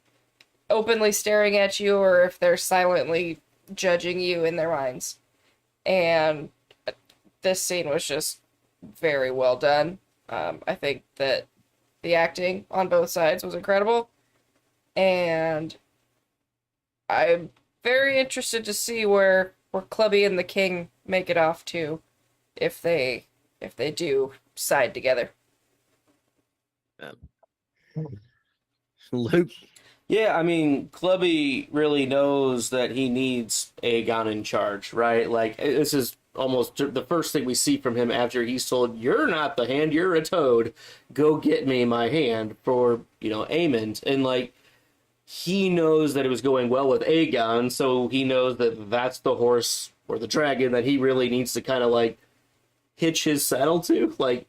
openly staring at you or if they're silently judging you in their minds. And this scene was just very well done. I think that the acting on both sides was incredible. And I'm very interested to see where Clubby and the King make it off to, if they do side together. Luke. Yeah, I mean, Clubby really knows that he needs Aegon in charge, right? Like, this is almost the first thing we see from him after he's told, "You're not the hand, you're a toad. Go get me my hand for, Aemond." And, like, he knows that it was going well with Aegon, so he knows that that's the horse or the dragon that he really needs to kind of, like, hitch his saddle to. Like,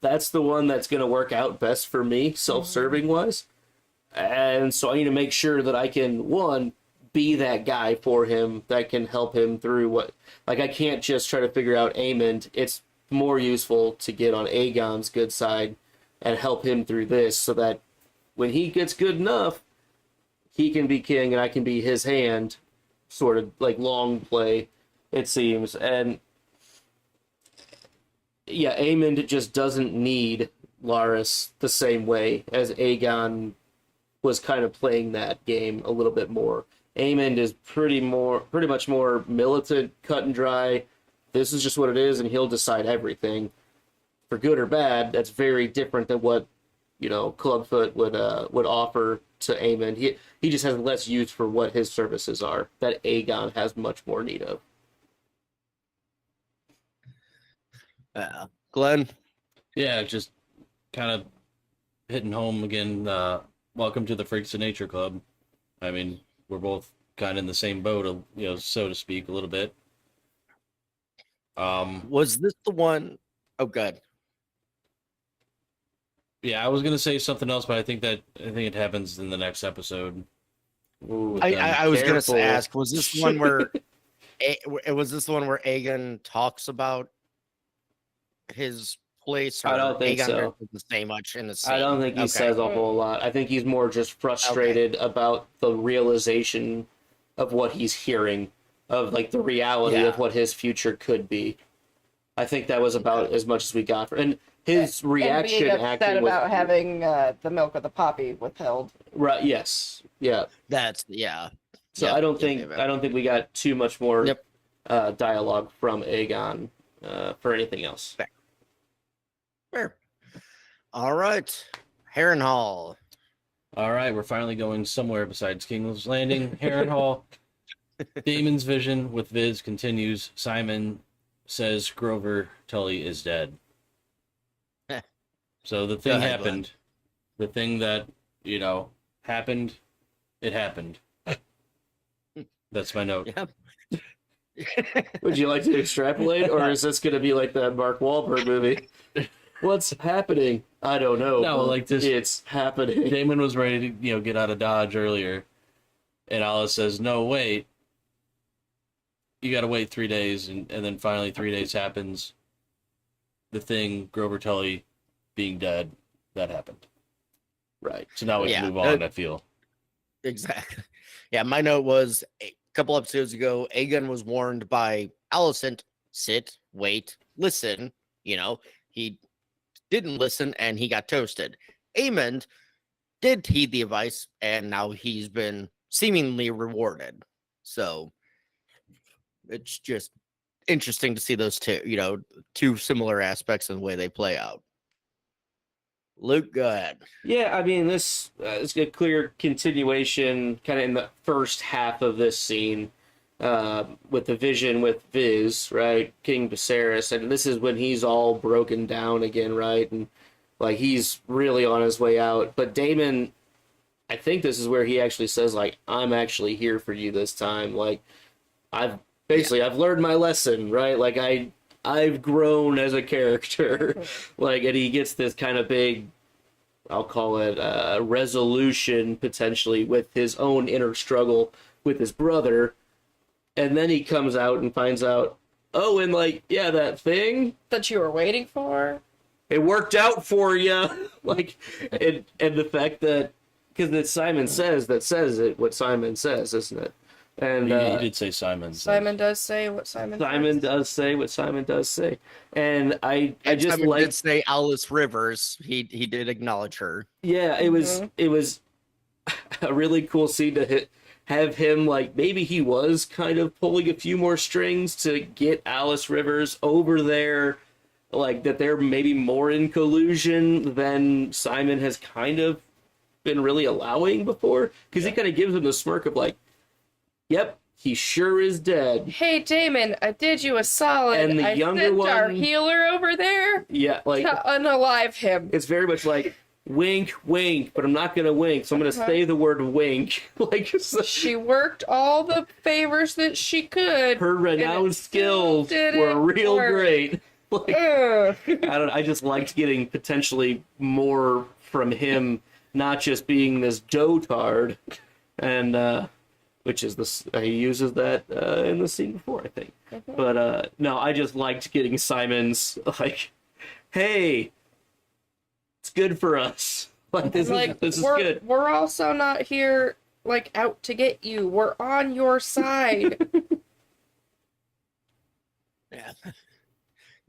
that's the one that's going to work out best for me, self-serving wise. And so I need to make sure that I can, one, be that guy for him that can help him through what... Like, I can't just try to figure out Aemond. It's more useful to get on Aegon's good side and help him through this so that when he gets good enough, he can be king and I can be his hand, sort of like long play, it seems. And yeah, Aemond just doesn't need Laris the same way as Aegon was kind of playing that game a little bit more. Aemond is pretty much more militant, cut and dry. This is just what it is, and he'll decide everything, for good or bad. That's very different than what, Clubfoot would offer to Aemond. He just has less use for what his services are that Aegon has much more need of. Glenn? Yeah, just kind of hitting home again. Welcome to the Freaks of Nature Club. I mean, we're both kind of in the same boat, so to speak, a little bit. Was this the one? Oh, good. Yeah, I was gonna say something else, but I think it happens in the next episode. Ooh, I was going careful. to ask, was this the one where Aegon talks about his place? Or I don't think Aegon so. doesn't say much in the scene? I don't think he says a whole lot. I think he's more just frustrated about the realization of what he's hearing, of like the reality of what his future could be. I think that was about as much as we got. And his reaction and being upset acting was about having the milk of the poppy withheld. right. Yes, yeah. So I don't think we got too much more Yep. Dialogue from Aegon for anything else. Fair. All right. Harrenhal. All right, we're finally going somewhere besides King's Landing. Harrenhal. Daemon's vision with Viz continues. Simon says Grover Tully is dead. So the thing ahead, happened. The thing that, happened, it happened. That's my note. Yep. Would you like to extrapolate, or is this going to be like that Mark Wahlberg movie? What's happening? I don't know. No, like this. It's happening. Daemon was ready to, get out of Dodge earlier. And Alice says, no, wait. You got to wait 3 days. And then finally 3 days happens. The thing, Grover Tully being dead, that happened. Right. So now we can Yeah, move on, I feel. Exactly. Yeah, my note was a couple episodes ago, Aegon was warned by Alicent, sit, wait, listen. He didn't listen and he got toasted. Aemond did heed the advice and now he's been seemingly rewarded. So it's just interesting to see those two similar aspects in the way they play out. Luke, go ahead. Yeah, I mean, this is a clear continuation kind of in the first half of this scene with the vision with Viz, right? King Viserys. And this is when he's all broken down again, right? And like he's really on his way out. But Daemon, I think this is where he actually says, like, I'm actually here for you this time. Like, I've learned my lesson, right? Like I've grown as a character. Like, and he gets this kind of big, I'll call it resolution potentially with his own inner struggle with his brother. And then he comes out and finds out, oh, and like, yeah, that thing That you were waiting for? it worked out for you. Like, and the fact that, because it's Simon says what Simon says, isn't it? And He did say Simon. Simon does say what Simon does say what Simon does say. And I And just Simon like, did say Alice Rivers. He did acknowledge her. yeah, it was a really cool scene to have him, like, maybe he was kind of pulling a few more strings to get Alice Rivers over there, like that they're maybe more in collusion than Simon has kind of been really allowing before, because he kind of gives him the smirk of like, yep, he sure is dead. Hey, Damon, I did you a solid. And the I younger sent our one- healer over there Yeah, like, to unalive him. it's very much like, wink, wink, but I'm not going to wink, so I'm going to say the word wink. Like, so She worked all the favors that she could. her renowned and it still skills didn't were real work. great. Like, Ugh. I just liked getting potentially more from him, not just being this dotard, and which is this he uses that in the scene before, I think. But no, I just liked getting Simon's like, hey, it's good for us. Like, this is good. We're also not here like out to get you. We're on your side. Yeah.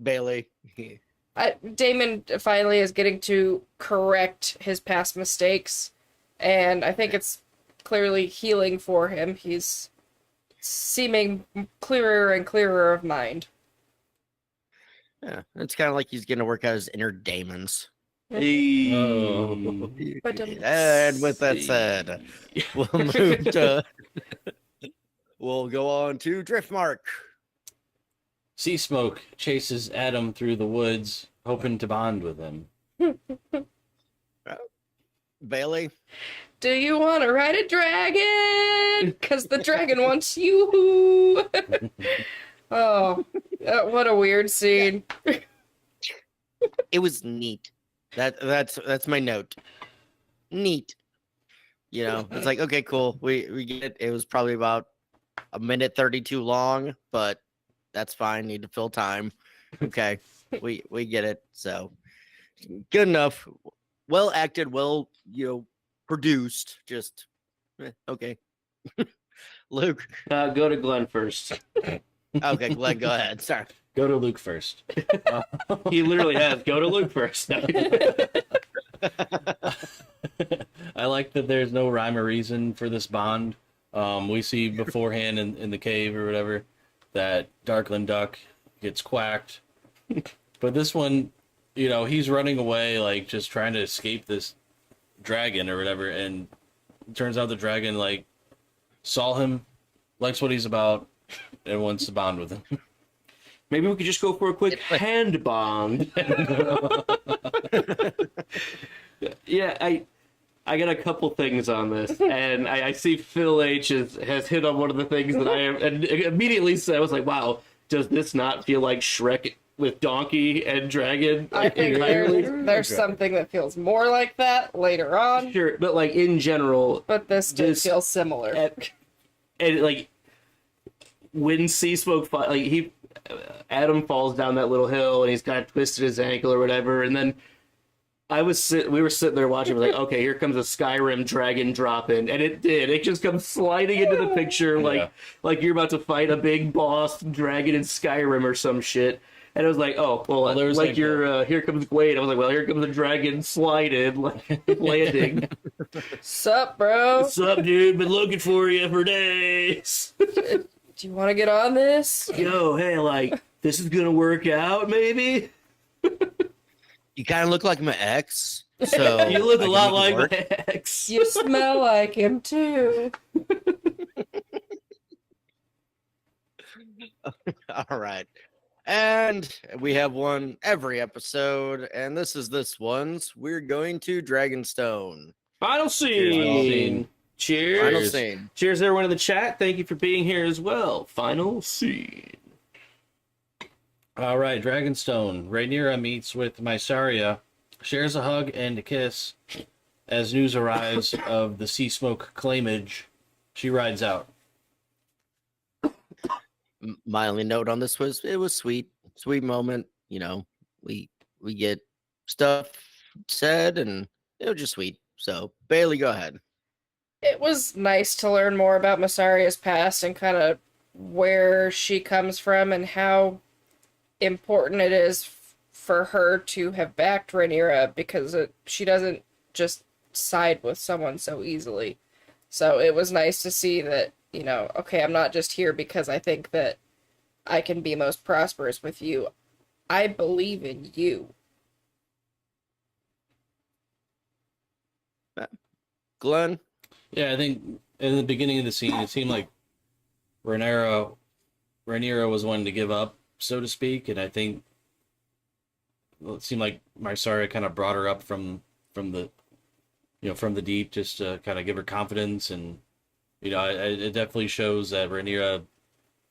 Bailey. Damon finally is getting to correct his past mistakes, and I think it's clearly healing for him. He's seeming clearer and clearer of mind. Yeah, it's kind of like he's gonna work out his inner demons. Hey. And with that said, we'll move to. We'll go on to Driftmark. Sea Smoke chases Adam through the woods, hoping to bond with him. Bailey. Do you want to ride a dragon? Because the dragon wants you. Oh, what a weird scene. It was neat. That's my note. Neat. You know, it's like, okay, cool. We get it. It was probably about a minute 32 long, but that's fine. Need to fill time. Okay. we get it. So good enough. Well acted, well, produced. Just okay. Luke. Go to Glenn first. Okay, Glenn, go ahead. Sorry. Go to Luke first. He literally has go to Luke first. I like that there's no rhyme or reason for this bond. We see beforehand in the cave or whatever that Darkland Duck gets quacked. But this one, he's running away, like just trying to escape this dragon or whatever. And it turns out the dragon, like, saw him, likes what he's about, and wants to bond with him. Maybe we could just go for a quick hand bond. Yeah, I got a couple things on this, and I see Phil H has hit on one of the things that I am, and immediately said, I was like, wow, does this not feel like Shrek with donkey and dragon? I think there's something that feels more like that later on. Sure, but like in general, but this did feel similar. And like when Sea Smoke, like Adam falls down that little hill and he's kind of twisted his ankle or whatever, and then we were sitting there watching, we're like, okay, here comes a Skyrim dragon dropping, and it did. It just comes sliding into the picture like you're about to fight a big boss dragon in Skyrim or some shit. And it was like, oh, well there's like your here comes Gwade. I was like, well, here comes the dragon sliding, like landing. Sup, bro? Sup, dude? Been looking for you for days. Do you want to get on this? Yo, hey, like, this is gonna work out, maybe? You kind of look like my ex. So you look a lot like my ex. You smell like him, too. All right. And we have one every episode, and this is this one's. We're going to Dragonstone. Final scene. Cheers. Final scene. Cheers, everyone in the chat. Thank you for being here as well. Final scene. All right, Dragonstone. Rhaenyra meets with Mysaria, shares a hug and a kiss. As news arrives of the Sea Smoke claimage, she rides out. My only note on this was it was sweet moment. We get stuff said, and it was just sweet. So Bailey, go ahead. It was nice to learn more about Mysaria's past and kind of where she comes from and how important it is for her to have backed Rhaenyra, because she doesn't just side with someone so easily. So it was nice to see that, okay, I'm not just here because I think that I can be most prosperous with you. I believe in you. Glenn? Yeah, I think in the beginning of the scene, it seemed like Rhaenyra was wanting to give up, so to speak, and I think it seemed like Mysaria kind of brought her up from the deep, just to kind of give her confidence, and it definitely shows that Rhaenyra,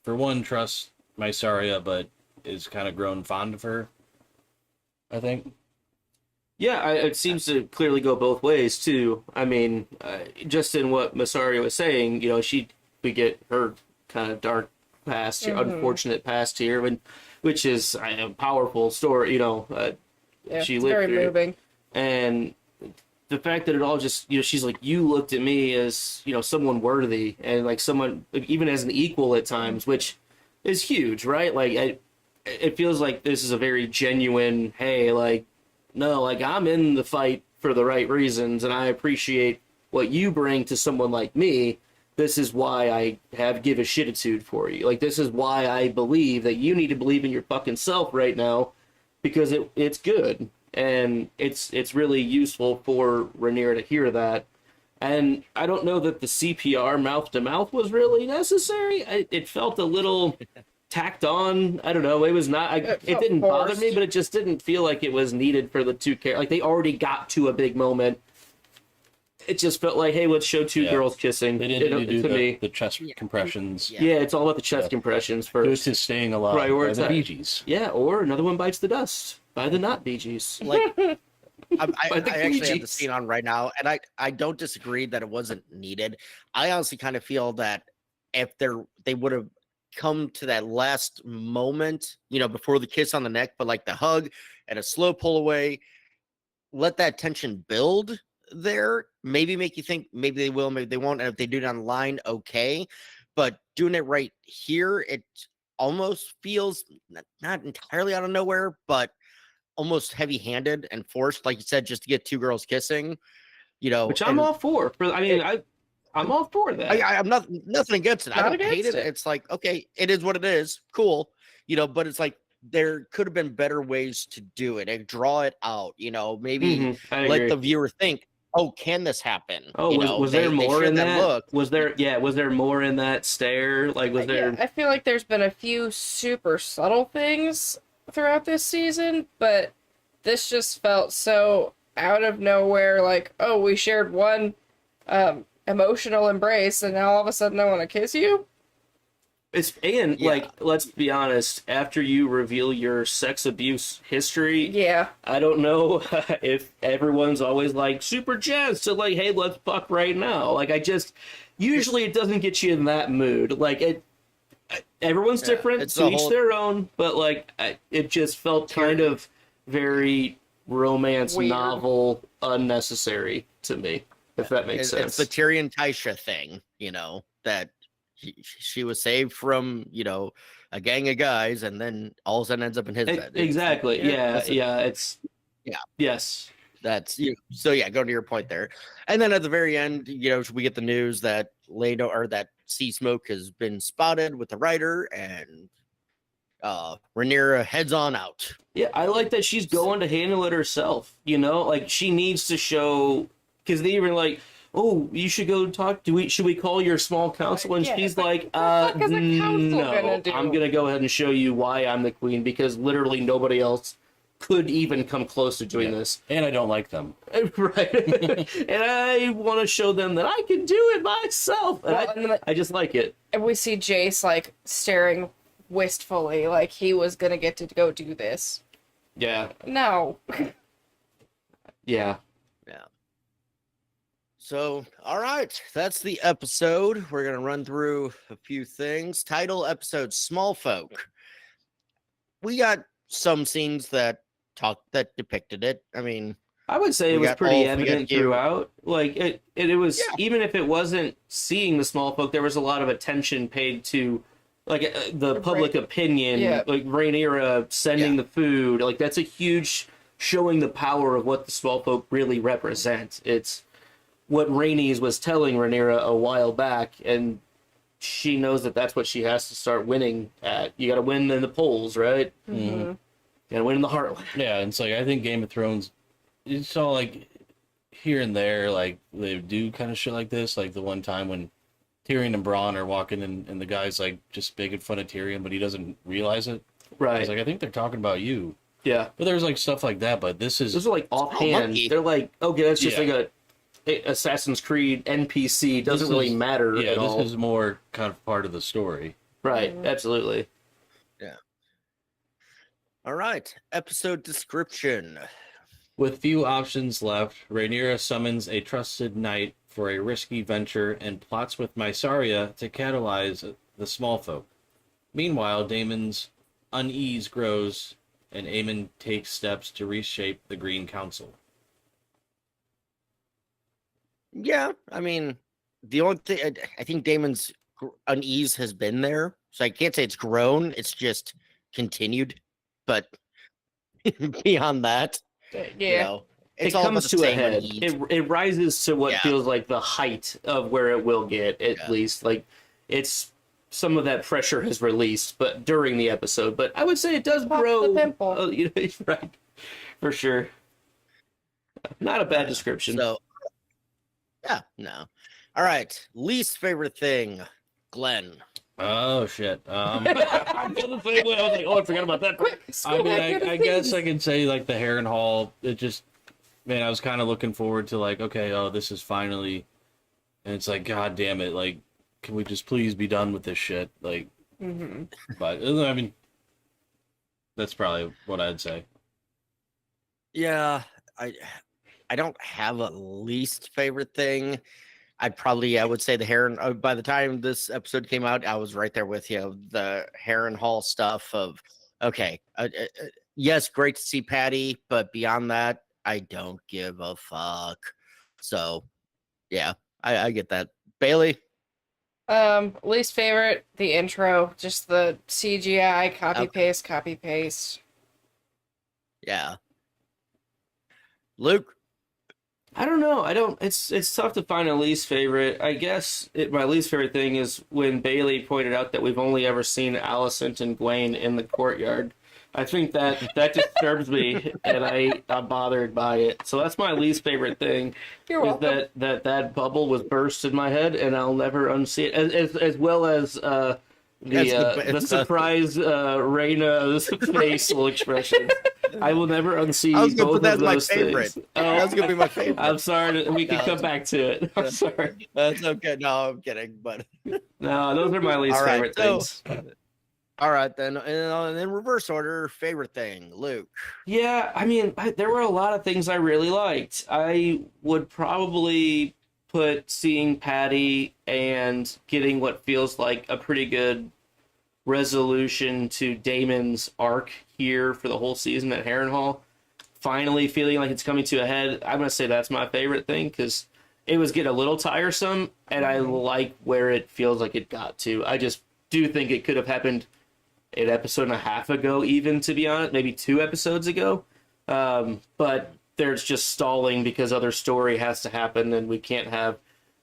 for one, trusts Mysaria, but is kind of grown fond of her, I think. Yeah, it seems to clearly go both ways, too. I mean, just in what Mysaria was saying, we get her kind of dark past, unfortunate past here, which is a powerful story, Yeah, she it's lived very through. moving. And the fact that it all just, she's like, you looked at me as, someone worthy and like someone, even as an equal at times, which is huge, right? Like, it feels like this is a very genuine, hey, like, no, like, I'm in the fight for the right reasons, and I appreciate what you bring to someone like me. This is why I give a shititude for you. Like, this is why I believe that you need to believe in your fucking self right now, because it's good. And it's really useful for Rhaenyra to hear that. And I don't know that the CPR mouth to mouth was really necessary. It felt a little tacked on. I don't know. It was not. It didn't bother me, but it just didn't feel like it was needed for the two characters. Like, they already got to a big moment. It just felt like, hey, let's show two girls kissing. They didn't do the chest compressions. Yeah, it's all about the chest compressions first. Goes to staying alive by the Bee Gees. Yeah, or another one bites the dust by the not Bee Gees. Like, I actually have the scene on right now, and I don't disagree that it wasn't needed. I honestly kind of feel that if they would have come to that last moment, before the kiss on the neck, but like the hug and a slow pull away, let that tension build there, maybe make you think maybe they will, maybe they won't, and if they do it online, okay. But doing it right here, it almost feels not entirely out of nowhere, but almost heavy-handed and forced, like you said, just to get two girls kissing, which I'm all for. I'm all for that. I'm nothing against it. I don't hate it. It's like, okay, it is what it is. Cool. But it's like there could have been better ways to do it and draw it out, maybe let the viewer think, oh, can this happen? Oh, was there more in that? Look. Was there more in that stare? Like, was there? I feel like there's been a few super subtle things throughout this season, but this just felt so out of nowhere. Like, oh, we shared one emotional embrace, and now all of a sudden I want to kiss you. Like, let's be honest, after you reveal your sex abuse history, yeah, I don't know if everyone's always like super jazzed to like, hey, let's fuck right now. Like, usually it doesn't get you in that mood. Like, everyone's different, to each their own, but like, it just felt kind of very romance novel, unnecessary to me, if that makes sense. It's the Tyrion Tysha thing, that she was saved from, a gang of guys, and then all of a sudden ends up in his bed. Exactly. Yes. That's So yeah, go to your point there. And then at the very end, we get the news that that Sea Smoke has been spotted with the writer, and Rhaenyra heads on out. Yeah, I like that she's going to handle it herself. Like, she needs to show, because they even like, oh, you should go talk. Should we call your small council? And she's like, no, I'm gonna go ahead and show you why I'm the queen, because literally nobody else could even come close to doing this. And I don't like them. Right. And I want to show them that I can do it myself. And I just like it. And we see Jace like staring wistfully, like he was gonna get to go do this. Yeah. No. Yeah. So, all right, that's the episode. We're going to run through a few things. Title episode, Smallfolk. We got some scenes that depicted it. I mean, I would say it was pretty evident throughout. Like, it was, even if it wasn't seeing the Smallfolk, there was a lot of attention paid to, like, the public opinion, like Rhaenyra sending the food. Like, that's a huge showing the power of what the Smallfolk really represent. It's what Rhaenys was telling Rhaenyra a while back, and she knows that that's what she has to start winning at. You got to win in the polls, right? Mm-hmm. You got to win in the heartland. Yeah, and it's like, I think Game of Thrones, you saw like here and there, like they do kind of shit like this, like the one time when Tyrion and Bronn are walking and the guy's like just making fun of Tyrion, but he doesn't realize it. Right. It's like, I think they're talking about you. Yeah. But there's like stuff like that, but this is like offhand. They're like, okay, that's just like a Assassin's Creed NPC, doesn't really matter at all. This is more kind of part of the story. Right, absolutely. Yeah. All right, episode description. With few options left, Rhaenyra summons a trusted knight for a risky venture and plots with Mysaria to catalyze the Smallfolk. Meanwhile, Daemon's unease grows, and Aemon takes steps to reshape the Green Council. Yeah, I mean, the only thing I think Damon's unease has been there, so I can't say it's grown. It's just continued, but beyond that, you Yeah. know, It it's all about comes the to a same head. unease. It rises to what Yeah. feels like the height of where it will get, at Yeah. least. Like, it's some of that pressure has released, but during the episode. But I would say it does Pop grow. the pimple. You know, right, for sure. Not a bad description. So, yeah, no. All right, least favorite thing, Glenn. Oh shit. I feel the same way. I was like, oh, I forgot about that. Quick, I mean, back to I the guess I things. can say like the Heron Hall. It just, man, I was kind of looking forward to like, okay, oh, this is finally, and it's like, god damn it, like, can we just please be done with this shit? Like, but I mean, that's probably what I'd say. Yeah, I don't have a least favorite thing. I would say the Heron. By the time this episode came out, I was right there with you. The Heron Hall stuff of, okay, yes, great to see Patty, but beyond that, I don't give a fuck. So, yeah, I get that. Bailey, Least favorite, the intro, just the CGI copy paste. yeah. Luke, I don't know. I don't. It's tough to find a least favorite. I guess my least favorite thing is when Bailey pointed out that we've only ever seen Alicent and Gwaine in the courtyard. I think that disturbs me, and I'm bothered by it. So that's my least favorite thing. You're is welcome. that bubble was burst in my head, and I'll never unsee it. As well as the surprise Reyna's facial expression. I will never unsee I was gonna both put that of as my those favorite. things. That was gonna be my favorite. I'm sorry. We can No, come it's- back to it. I'm sorry. That's okay. No, I'm kidding. But No, those are my least All right, favorite so- things. all right, then in reverse order, favorite thing, Luke. Yeah, I mean, there were a lot of things I really liked. I would probably put seeing Patty and getting what feels like a pretty good resolution to Damon's arc here for the whole season at Harrenhal. Finally feeling like it's coming to a head. I'm going to say that's my favorite thing because it was getting a little tiresome, and I like where it feels like it got to. I just do think it could have happened an episode and a half ago, even, to be honest, maybe 2 episodes ago. But there's just stalling because other story has to happen, and we can't have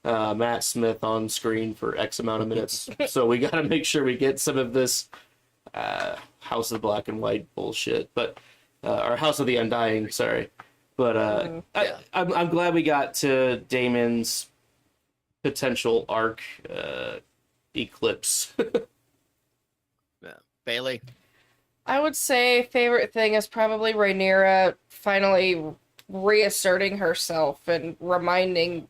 Matt Smith on screen for X amount of minutes. So we got to make sure we get some of this House of Black and White bullshit, but or House of the Undying, sorry. But Yeah. I'm glad we got to Damon's potential arc eclipse. Bailey. I would say favorite thing is probably Rhaenyra finally reasserting herself and reminding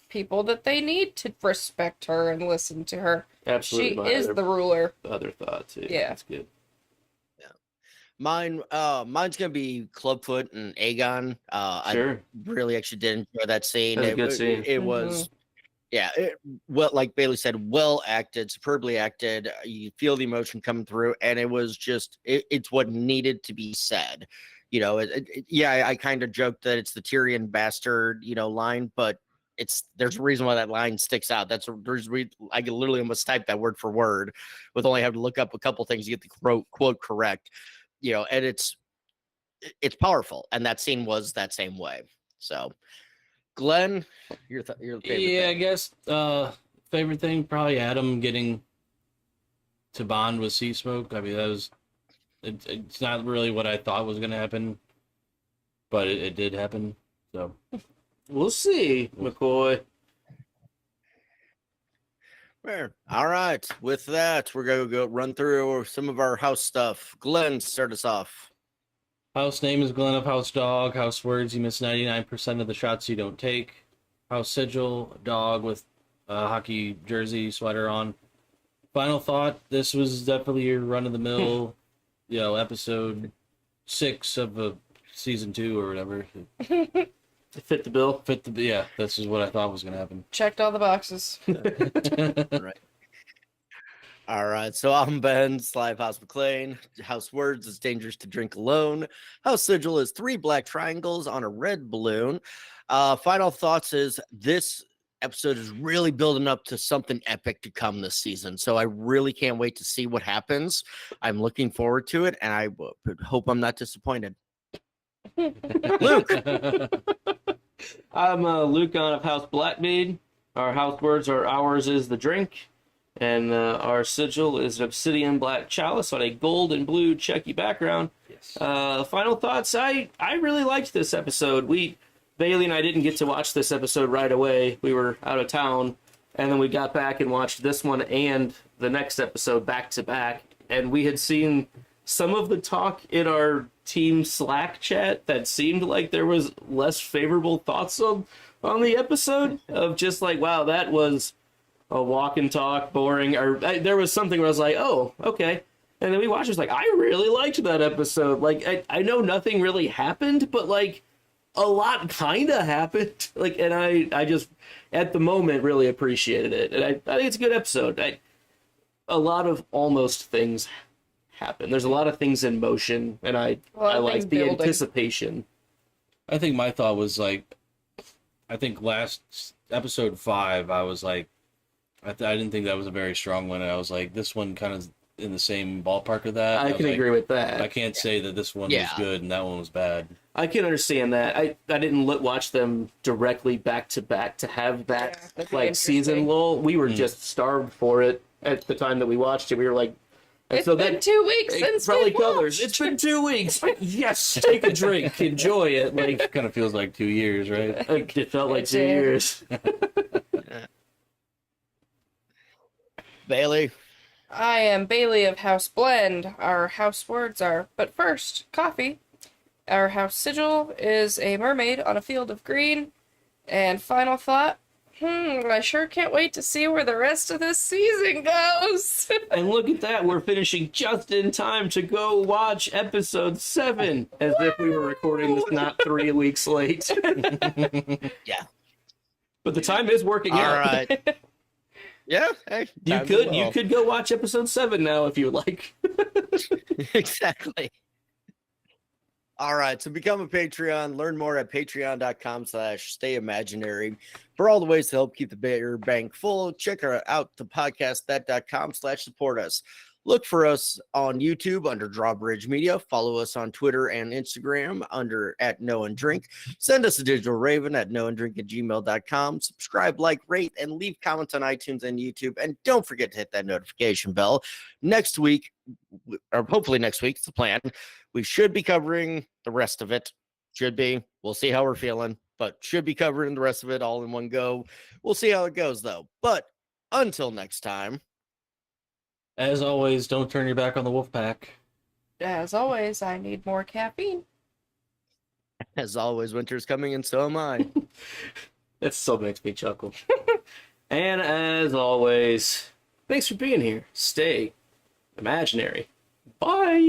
people that they need to respect her and listen to her. Absolutely, She my is the ruler. other thought too. Yeah. That's good. Mine's gonna be Clubfoot and Aegon. Sure. I really actually did enjoy that scene. That's a good scene. It was, yeah. Well, like Bailey said, well acted, superbly acted. You feel the emotion coming through, and it was just, it's what needed to be said. You know, yeah. I kind of joked that it's the Tyrion bastard, line, but there's a reason why that line sticks out. I could literally almost type that word for word, with only having to look up a couple things to get the quote correct. And it's powerful, and that scene was that same way. So, Glenn, your favorite Yeah, I thing. guess favorite thing probably Adam getting to bond with Sea Smoke. I mean, it's not really what I thought was gonna happen, but it did happen. So We'll see, McCoy. Fair. All right. With that, we're gonna go run through some of our house stuff. Glenn, start us off. house name is Glen of House Dog. House words: you miss 99% of the shots you don't take. House sigil: dog with a hockey jersey sweater on. Final thought: this was definitely your run of the mill, episode 6 of season 2 or whatever. Fit the bill. Yeah, this is what I thought was gonna happen. Checked all the boxes. Right. All right. So I'm Ben, Slive House McLean. House words: it's dangerous to drink alone. House sigil is 3 black triangles on a red balloon. Final thoughts is this episode is really building up to something epic to come this season. So I really can't wait to see what happens. I'm looking forward to it, and I hope I'm not disappointed. Luke. I'm Luke on of House Blackmead. Our house words are ours is the drink, and our sigil is an obsidian black chalice on a gold and blue checky background. Yes. Final thoughts. I really liked this episode. Bailey and I didn't get to watch this episode right away. We were out of town, and then we got back and watched this one and the next episode back to back. And we had seen some of the talk in our team Slack chat that seemed like there was less favorable thoughts on the episode, of just like, wow, that was a walk and talk, boring, or there was something where I was like, oh, okay. And then we watched it, was like, I really liked that episode. Like, I know nothing really happened, but like, a lot kind of happened. Like, and I just, at the moment, really appreciated it. And I think it's a good episode. A lot of almost things happen. There's a lot of things in motion, and I like the building. anticipation. I think my thought was like, I think last episode 5, I was like, I didn't think that was a very strong one. I was like, this one kind of in the same ballpark of that. I can agree with that. I can't say that this one was good and that one was bad. I can understand that. I didn't watch them directly back to back to have that that'd be like season interesting. lull. We were just starved for it at the time that we watched it. We were like, and It's been 2 weeks since probably we colors. watched. It's been 2 weeks. Yes, take a drink, enjoy it. Like, It kind of feels like 2 years, right? it felt like It 2 did. years. Bailey. I am Bailey of House Blend. Our house words are, but first, coffee. Our house sigil is a mermaid on a field of green. And final thought, I sure can't wait to see where the rest of this season goes. And look at that, we're finishing just in time to go watch episode 7, as if we were recording this not 3 weeks late. Yeah. But the time is working All out. right. Yeah. Hey, You time as could well. go watch episode 7 now if you would like. Exactly. All right. So become a Patreon. Learn more at patreon.com/stayimaginary. For all the ways to help keep the Bear Bank full, check out the podcast that.com/support us. Look for us on YouTube under Drawbridge Media. Follow us on Twitter and Instagram under @KnowAndDrink. Send us a digital raven at knowandrink@gmail.com. Subscribe, like, rate, and leave comments on iTunes and YouTube. And don't forget to hit that notification bell. Next week, or hopefully next week, it's the plan. We should be covering the rest of it. Should be. We'll see how we're feeling, but should be covering the rest of it all in one go. We'll see how it goes, though. But until next time. As always, don't turn your back on the wolf pack. As always, I need more caffeine. As always, winter's coming, and so am I. That still makes me chuckle. And as always, thanks for being here. Stay imaginary. Bye.